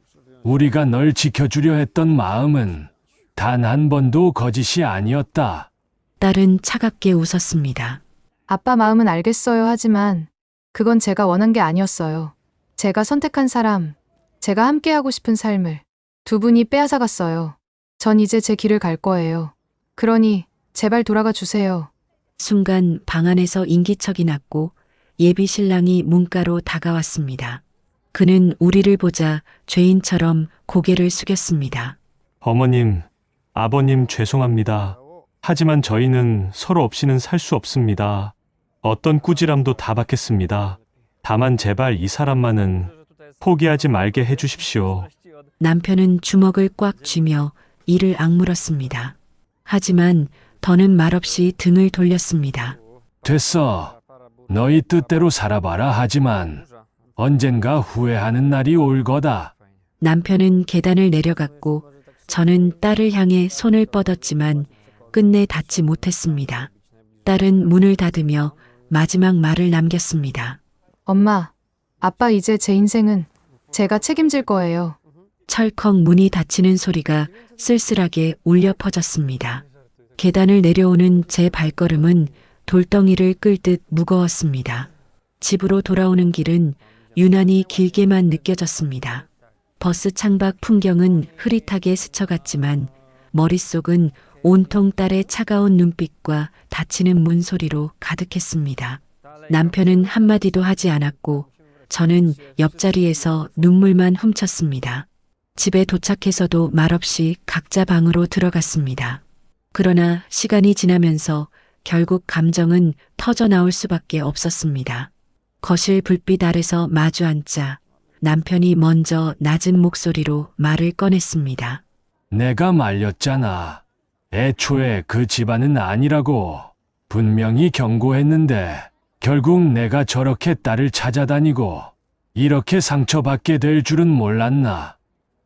[SPEAKER 2] 우리가 널 지켜주려 했던 마음은 단 한 번도 거짓이 아니었다.
[SPEAKER 1] 딸은 차갑게 웃었습니다.
[SPEAKER 9] 아빠 마음은 알겠어요. 하지만 그건 제가 원한 게 아니었어요. 제가 선택한 사람, 제가 함께하고 싶은 삶을 두 분이 빼앗아갔어요. 전 이제 제 길을 갈 거예요. 그러니 제발 돌아가 주세요.
[SPEAKER 1] 순간 방 안에서 인기척이 났고 예비 신랑이 문가로 다가왔습니다. 그는 우리를 보자 죄인처럼 고개를 숙였습니다.
[SPEAKER 8] 어머님, 아버님 죄송합니다. 하지만 저희는 서로 없이는 살 수 없습니다. 어떤 꾸지람도 다 받겠습니다. 다만 제발 이 사람만은 포기하지 말게 해주십시오.
[SPEAKER 1] 남편은 주먹을 꽉 쥐며 이를 악물었습니다. 하지만 더는 말없이 등을 돌렸습니다.
[SPEAKER 2] 됐어. 너희 뜻대로 살아봐라. 하지만 언젠가 후회하는 날이 올 거다.
[SPEAKER 1] 남편은 계단을 내려갔고 저는 딸을 향해 손을 뻗었지만 끝내 닿지 못했습니다. 딸은 문을 닫으며 마지막 말을 남겼습니다.
[SPEAKER 9] 엄마, 아빠 이제 제 인생은 제가 책임질 거예요.
[SPEAKER 1] 철컥 문이 닫히는 소리가 쓸쓸하게 울려 퍼졌습니다. 계단을 내려오는 제 발걸음은 돌덩이를 끌듯 무거웠습니다. 집으로 돌아오는 길은 유난히 길게만 느껴졌습니다. 버스 창밖 풍경은 흐릿하게 스쳐갔지만 머릿속은 온통 딸의 차가운 눈빛과 닫히는 문소리로 가득했습니다. 남편은 한마디도 하지 않았고 저는 옆자리에서 눈물만 훔쳤습니다. 집에 도착해서도 말없이 각자 방으로 들어갔습니다. 그러나 시간이 지나면서 결국 감정은 터져 나올 수밖에 없었습니다. 거실 불빛 아래서 마주 앉자 남편이 먼저 낮은 목소리로 말을 꺼냈습니다.
[SPEAKER 2] 내가 말렸잖아. 애초에 그 집안은 아니라고. 분명히 경고했는데 결국 내가 저렇게 딸을 찾아다니고 이렇게 상처받게 될 줄은 몰랐나.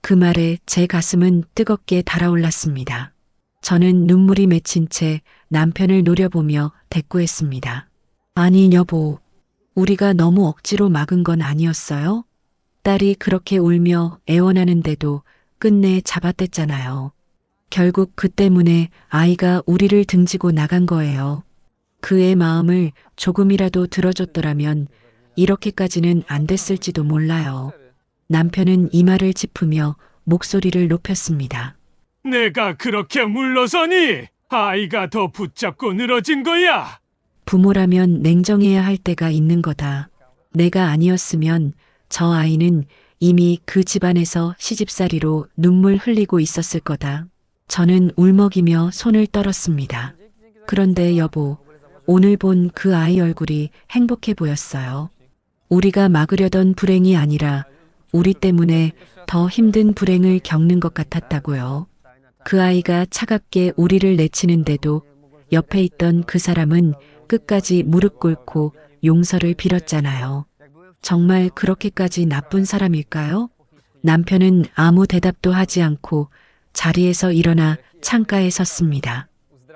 [SPEAKER 1] 그 말에 제 가슴은 뜨겁게 달아올랐습니다. 저는 눈물이 맺힌 채 남편을 노려보며 대꾸했습니다. 아니 여보, 우리가 너무 억지로 막은 건 아니었어요? 딸이 그렇게 울며 애원하는데도 끝내 잡아댔잖아요. 결국 그 때문에 아이가 우리를 등지고 나간 거예요. 그의 마음을 조금이라도 들어줬더라면 이렇게까지는 안 됐을지도 몰라요. 남편은 이마를 짚으며 목소리를 높였습니다.
[SPEAKER 2] 내가 그렇게 물러서니 아이가 더 붙잡고 늘어진 거야.
[SPEAKER 1] 부모라면 냉정해야 할 때가 있는 거다. 내가 아니었으면 저 아이는 이미 그 집안에서 시집살이로 눈물 흘리고 있었을 거다. 저는 울먹이며 손을 떨었습니다. 그런데 여보, 오늘 본 그 아이 얼굴이 행복해 보였어요. 우리가 막으려던 불행이 아니라 우리 때문에 더 힘든 불행을 겪는 것 같았다고요. 그 아이가 차갑게 우리를 내치는데도 옆에 있던 그 사람은 끝까지 무릎 꿇고 용서를 빌었잖아요. 정말 그렇게까지 나쁜 사람일까요? 남편은 아무 대답도 하지 않고 자리에서 일어나 창가에 섰습니다.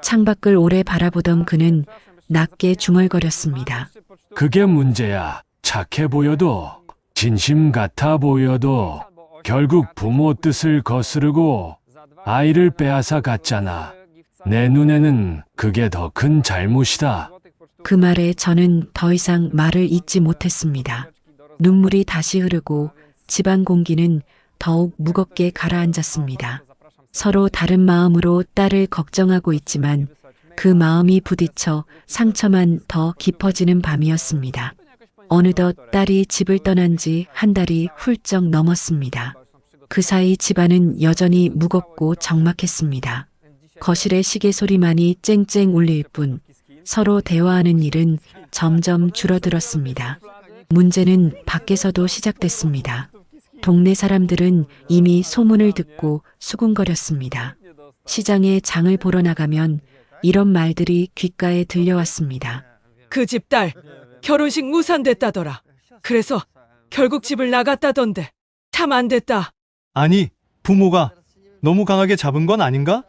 [SPEAKER 1] 창밖을 오래 바라보던 그는 낮게 중얼거렸습니다.
[SPEAKER 2] 그게 문제야. 착해 보여도 진심 같아 보여도 결국 부모 뜻을 거스르고 아이를 빼앗아 갔잖아. 내 눈에는 그게 더 큰 잘못이다.
[SPEAKER 1] 그 말에 저는 더 이상 말을 잇지 못했습니다. 눈물이 다시 흐르고 집안 공기는 더욱 무겁게 가라앉았습니다. 서로 다른 마음으로 딸을 걱정하고 있지만 그 마음이 부딪혀 상처만 더 깊어지는 밤이었습니다. 어느덧 딸이 집을 떠난 지 한 달이 훌쩍 넘었습니다. 그 사이 집안은 여전히 무겁고 적막했습니다. 거실의 시계 소리만이 쨍쨍 울릴 뿐 서로 대화하는 일은 점점 줄어들었습니다. 문제는 밖에서도 시작됐습니다. 동네 사람들은 이미 소문을 듣고 수군거렸습니다. 시장에 장을 보러 나가면 이런 말들이 귓가에 들려왔습니다.
[SPEAKER 7] 그 집 딸 결혼식 무산됐다더라. 그래서 결국 집을 나갔다던데. 참 안 됐다.
[SPEAKER 4] 아니, 부모가 너무 강하게 잡은 건 아닌가?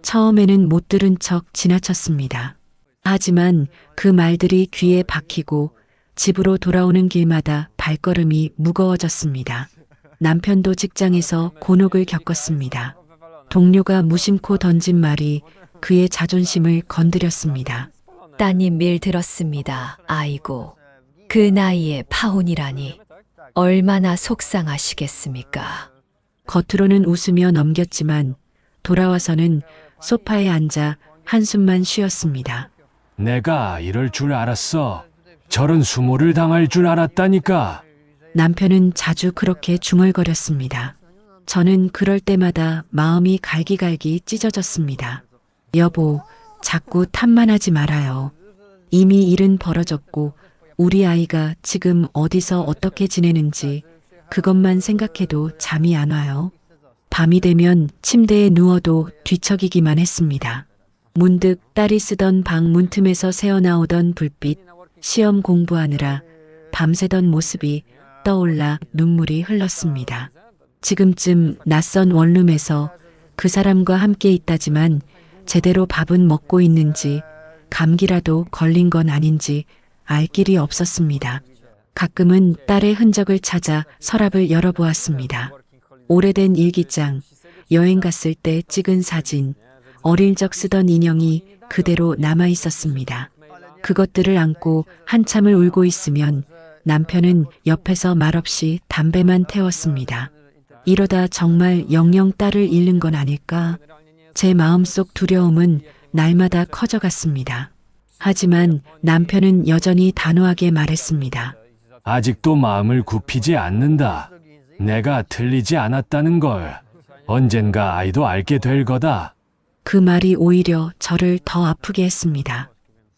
[SPEAKER 1] 처음에는 못 들은 척 지나쳤습니다. 하지만 그 말들이 귀에 박히고 집으로 돌아오는 길마다 발걸음이 무거워졌습니다. 남편도 직장에서 곤혹을 겪었습니다. 동료가 무심코 던진 말이 그의 자존심을 건드렸습니다.
[SPEAKER 11] 따님 일 들었습니다. 아이고, 그 나이에 파혼이라니 얼마나 속상하시겠습니까?
[SPEAKER 1] 겉으로는 웃으며 넘겼지만 돌아와서는 소파에 앉아 한숨만 쉬었습니다.
[SPEAKER 2] 내가 이럴 줄 알았어. 저런 수모를 당할 줄 알았다니까.
[SPEAKER 1] 남편은 자주 그렇게 중얼거렸습니다. 저는 그럴 때마다 마음이 갈기갈기 찢어졌습니다. 여보, 자꾸 탓만하지 말아요. 이미 일은 벌어졌고 우리 아이가 지금 어디서 어떻게 지내는지 그것만 생각해도 잠이 안 와요. 밤이 되면 침대에 누워도 뒤척이기만 했습니다. 문득 딸이 쓰던 방 문틈에서 새어나오던 불빛, 시험 공부하느라 밤새던 모습이 떠올라 눈물이 흘렀습니다. 지금쯤 낯선 원룸에서 그 사람과 함께 있다지만 제대로 밥은 먹고 있는지 감기라도 걸린 건 아닌지 알 길이 없었습니다. 가끔은 딸의 흔적을 찾아 서랍을 열어보았습니다. 오래된 일기장, 여행 갔을 때 찍은 사진, 어릴 적 쓰던 인형이 그대로 남아 있었습니다. 그것들을 안고 한참을 울고 있으면 남편은 옆에서 말없이 담배만 태웠습니다. 이러다 정말 영영 딸을 잃는 건 아닐까? 제 마음속 두려움은 날마다 커져갔습니다. 하지만 남편은 여전히 단호하게 말했습니다.
[SPEAKER 2] 아직도 마음을 굽히지 않는다. 내가 틀리지 않았다는 걸 언젠가 아이도 알게 될 거다.
[SPEAKER 1] 그 말이 오히려 저를 더 아프게 했습니다.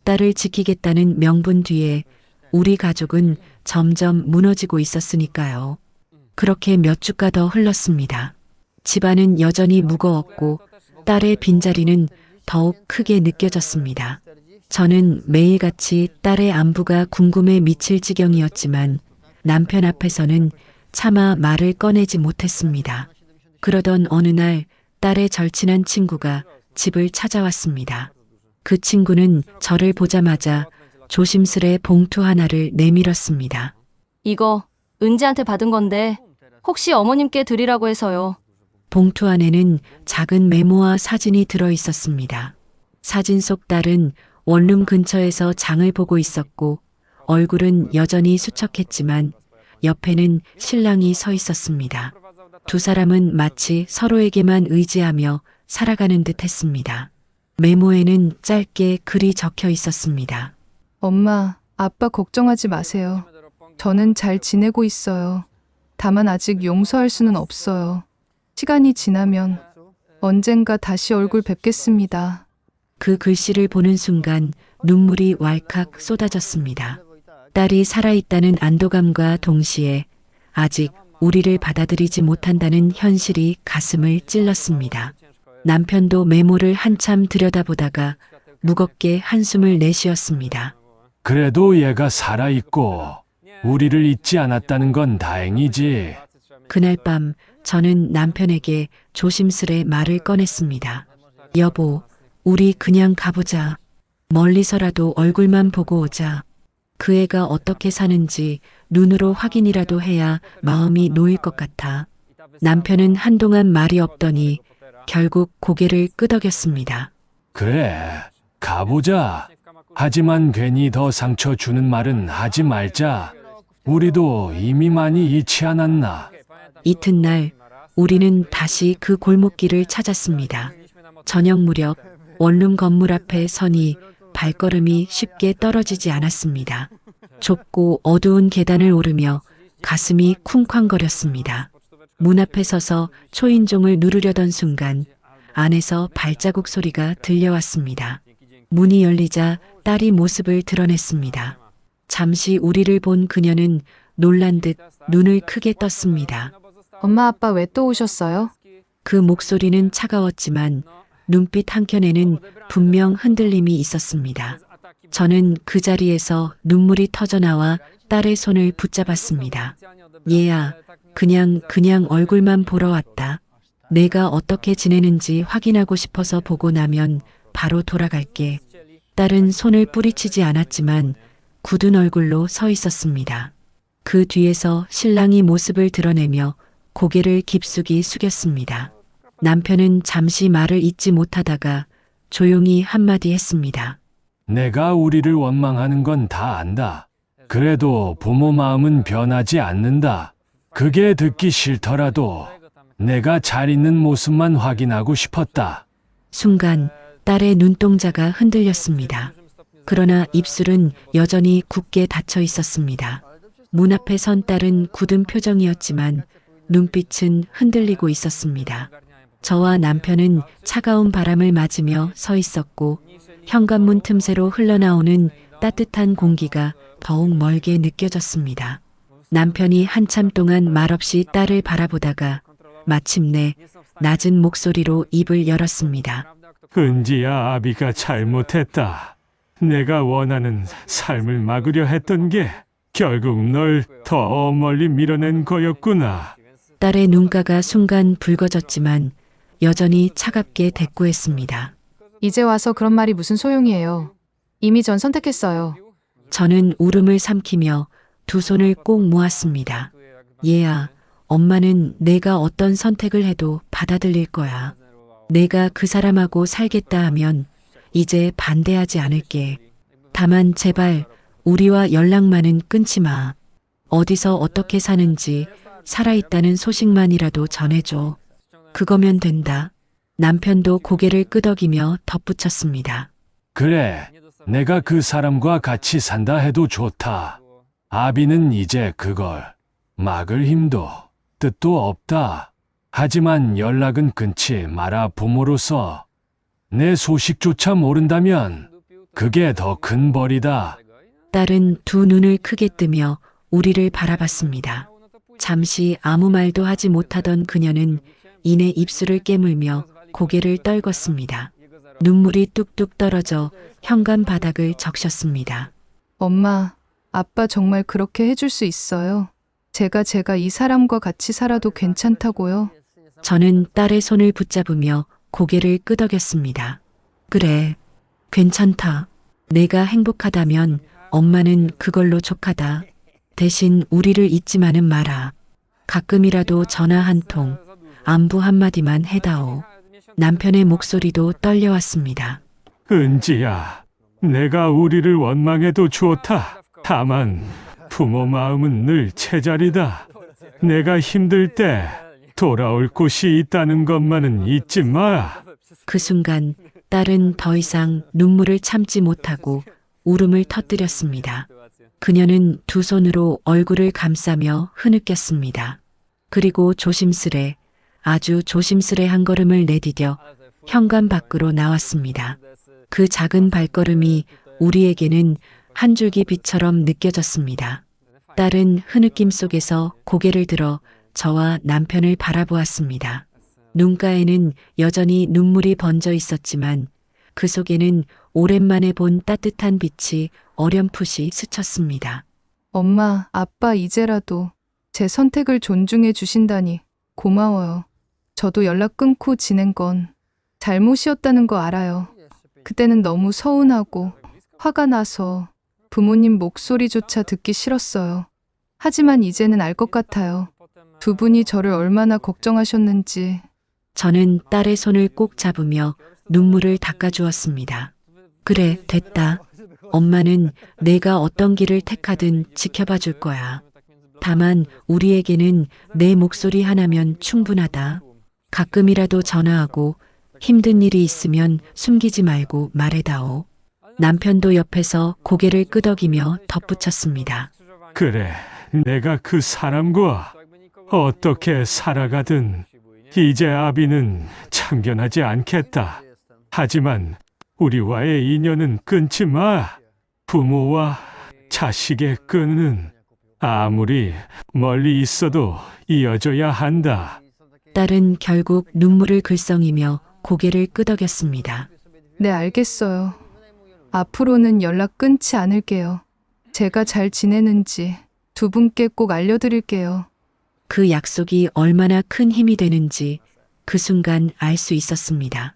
[SPEAKER 1] 딸을 지키겠다는 명분 뒤에 우리 가족은 점점 무너지고 있었으니까요. 그렇게 몇 주가 더 흘렀습니다. 집안은 여전히 무거웠고 딸의 빈자리는 더욱 크게 느껴졌습니다. 저는 매일같이 딸의 안부가 궁금해 미칠 지경이었지만 남편 앞에서는 차마 말을 꺼내지 못했습니다. 그러던 어느 날 딸의 절친한 친구가 집을 찾아왔습니다. 그 친구는 저를 보자마자 조심스레 봉투 하나를 내밀었습니다.
[SPEAKER 12] 이거 은지한테 받은 건데 혹시 어머님께 드리라고 해서요.
[SPEAKER 1] 봉투 안에는 작은 메모와 사진이 들어 있었습니다. 사진 속 딸은 원룸 근처에서 장을 보고 있었고 얼굴은 여전히 수척했지만 옆에는 신랑이 서 있었습니다. 두 사람은 마치 서로에게만 의지하며 살아가는 듯 했습니다. 메모에는 짧게 글이 적혀 있었습니다.
[SPEAKER 9] 엄마, 아빠 걱정하지 마세요. 저는 잘 지내고 있어요. 다만 아직 용서할 수는 없어요. 시간이 지나면 언젠가 다시 얼굴 뵙겠습니다.
[SPEAKER 1] 그 글씨를 보는 순간 눈물이 왈칵 쏟아졌습니다. 딸이 살아있다는 안도감과 동시에 아직 우리를 받아들이지 못한다는 현실이 가슴을 찔렀습니다. 남편도 메모를 한참 들여다보다가 무겁게 한숨을 내쉬었습니다.
[SPEAKER 2] 그래도 얘가 살아있고 우리를 잊지 않았다는 건 다행이지.
[SPEAKER 1] 그날 밤 저는 남편에게 조심스레 말을 꺼냈습니다. 여보, 우리 그냥 가보자. 멀리서라도 얼굴만 보고 오자. 그 애가 어떻게 사는지 눈으로 확인이라도 해야 마음이 놓일 것 같아. 남편은 한동안 말이 없더니 결국 고개를 끄덕였습니다.
[SPEAKER 2] 그래, 가보자. 하지만 괜히 더 상처 주는 말은 하지 말자. 우리도 이미 많이 잃지 않았나.
[SPEAKER 1] 이튿날 우리는 다시 그 골목길을 찾았습니다. 저녁 무렵 원룸 건물 앞에 서니 발걸음이 쉽게 떨어지지 않았습니다. 좁고 어두운 계단을 오르며 가슴이 쿵쾅거렸습니다. 문 앞에 서서 초인종을 누르려던 순간 안에서 발자국 소리가 들려왔습니다. 문이 열리자 딸이 모습을 드러냈습니다. 잠시 우리를 본 그녀는 놀란 듯 눈을 크게 떴습니다.
[SPEAKER 9] 엄마, 아빠 왜 또 오셨어요?
[SPEAKER 1] 그 목소리는 차가웠지만 눈빛 한켠에는 분명 흔들림이 있었습니다. 저는 그 자리에서 눈물이 터져나와 딸의 손을 붙잡았습니다. 얘야, 그냥 얼굴만 보러 왔다. 내가 어떻게 지내는지 확인하고 싶어서 보고 나면 바로 돌아갈게. 딸은 손을 뿌리치지 않았지만 굳은 얼굴로 서 있었습니다. 그 뒤에서 신랑이 모습을 드러내며 고개를 깊숙이 숙였습니다. 남편은 잠시 말을 잇지 못하다가 조용히 한마디 했습니다.
[SPEAKER 2] 내가 우리를 원망하는 건 다 안다. 그래도 부모 마음은 변하지 않는다. 그게 듣기 싫더라도 내가 잘 있는 모습만 확인하고 싶었다.
[SPEAKER 1] 순간 딸의 눈동자가 흔들렸습니다. 그러나 입술은 여전히 굳게 닫혀 있었습니다. 문 앞에 선 딸은 굳은 표정이었지만 눈빛은 흔들리고 있었습니다. 저와 남편은 차가운 바람을 맞으며 서 있었고 현관문 틈새로 흘러나오는 따뜻한 공기가 더욱 멀게 느껴졌습니다. 남편이 한참 동안 말없이 딸을 바라보다가 마침내 낮은 목소리로 입을 열었습니다.
[SPEAKER 8] 은지야, 아비가 잘못했다. 내가 원하는 삶을 막으려 했던 게 결국 널 더 멀리 밀어낸 거였구나.
[SPEAKER 1] 딸의 눈가가 순간 붉어졌지만 여전히 차갑게 대꾸했습니다.
[SPEAKER 9] 이제 와서 그런 말이 무슨 소용이에요. 이미 전 선택했어요.
[SPEAKER 1] 저는 울음을 삼키며 두 손을 꼭 모았습니다. 얘야, 엄마는 내가 어떤 선택을 해도 받아들일 거야. 내가 그 사람하고 살겠다 하면 이제 반대하지 않을게. 다만 제발 우리와 연락만은 끊지 마. 어디서 어떻게 사는지 살아있다는 소식만이라도 전해줘. 그거면 된다. 남편도 고개를 끄덕이며 덧붙였습니다.
[SPEAKER 2] 그래, 내가 그 사람과 같이 산다 해도 좋다. 아비는 이제 그걸 막을 힘도 뜻도 없다. 하지만 연락은 끊지 마라. 부모로서 내 소식조차 모른다면 그게 더 큰 벌이다.
[SPEAKER 1] 딸은 두 눈을 크게 뜨며 우리를 바라봤습니다. 잠시 아무 말도 하지 못하던 그녀는 이내 입술을 깨물며 고개를 떨궜습니다. 눈물이 뚝뚝 떨어져 현관 바닥을 적셨습니다.
[SPEAKER 9] 엄마, 아빠 정말 그렇게 해줄 수 있어요? 제가 이 사람과 같이 살아도 괜찮다고요?
[SPEAKER 1] 저는 딸의 손을 붙잡으며 고개를 끄덕였습니다. 그래, 괜찮다. 내가 행복하다면 엄마는 그걸로 족하다. 대신 우리를 잊지만은 마라. 가끔이라도 전화 한 통, 안부 한마디만 해다오. 남편의 목소리도 떨려왔습니다.
[SPEAKER 8] 은지야, 내가 우리를 원망해도 좋다. 다만 부모 마음은 늘 제자리다. 내가 힘들 때 돌아올 곳이 있다는 것만은 잊지 마.
[SPEAKER 1] 그 순간 딸은 더 이상 눈물을 참지 못하고 울음을 터뜨렸습니다. 그녀는 두 손으로 얼굴을 감싸며 흐느꼈습니다. 그리고 조심스레, 아주 조심스레 한 걸음을 내디뎌 현관 밖으로 나왔습니다. 그 작은 발걸음이 우리에게는 한 줄기 빛처럼 느껴졌습니다. 딸은 흐느낌 속에서 고개를 들어 저와 남편을 바라보았습니다. 눈가에는 여전히 눈물이 번져 있었지만 그 속에는 오랜만에 본 따뜻한 빛이 어렴풋이 스쳤습니다.
[SPEAKER 9] 엄마, 아빠 이제라도 제 선택을 존중해 주신다니 고마워요. 저도 연락 끊고 지낸 건 잘못이었다는 거 알아요. 그때는 너무 서운하고 화가 나서 부모님 목소리조차 듣기 싫었어요. 하지만 이제는 알 것 같아요. 두 분이 저를 얼마나 걱정하셨는지.
[SPEAKER 1] 저는 딸의 손을 꼭 잡으며 눈물을 닦아주었습니다. 그래, 됐다. 엄마는 내가 어떤 길을 택하든 지켜봐 줄 거야. 다만 우리에게는 내 목소리 하나면 충분하다. 가끔이라도 전화하고 힘든 일이 있으면 숨기지 말고 말해다오. 남편도 옆에서 고개를 끄덕이며 덧붙였습니다.
[SPEAKER 8] 그래, 내가 그 사람과 어떻게 살아가든 이제 아비는 참견하지 않겠다. 하지만 우리와의 인연은 끊지 마. 부모와 자식의 끈은 아무리 멀리 있어도 이어져야 한다.
[SPEAKER 1] 딸은 결국 눈물을 글썽이며 고개를 끄덕였습니다.
[SPEAKER 9] 네, 알겠어요. 앞으로는 연락 끊지 않을게요. 제가 잘 지내는지 두 분께 꼭 알려드릴게요.
[SPEAKER 1] 그 약속이 얼마나 큰 힘이 되는지 그 순간 알 수 있었습니다.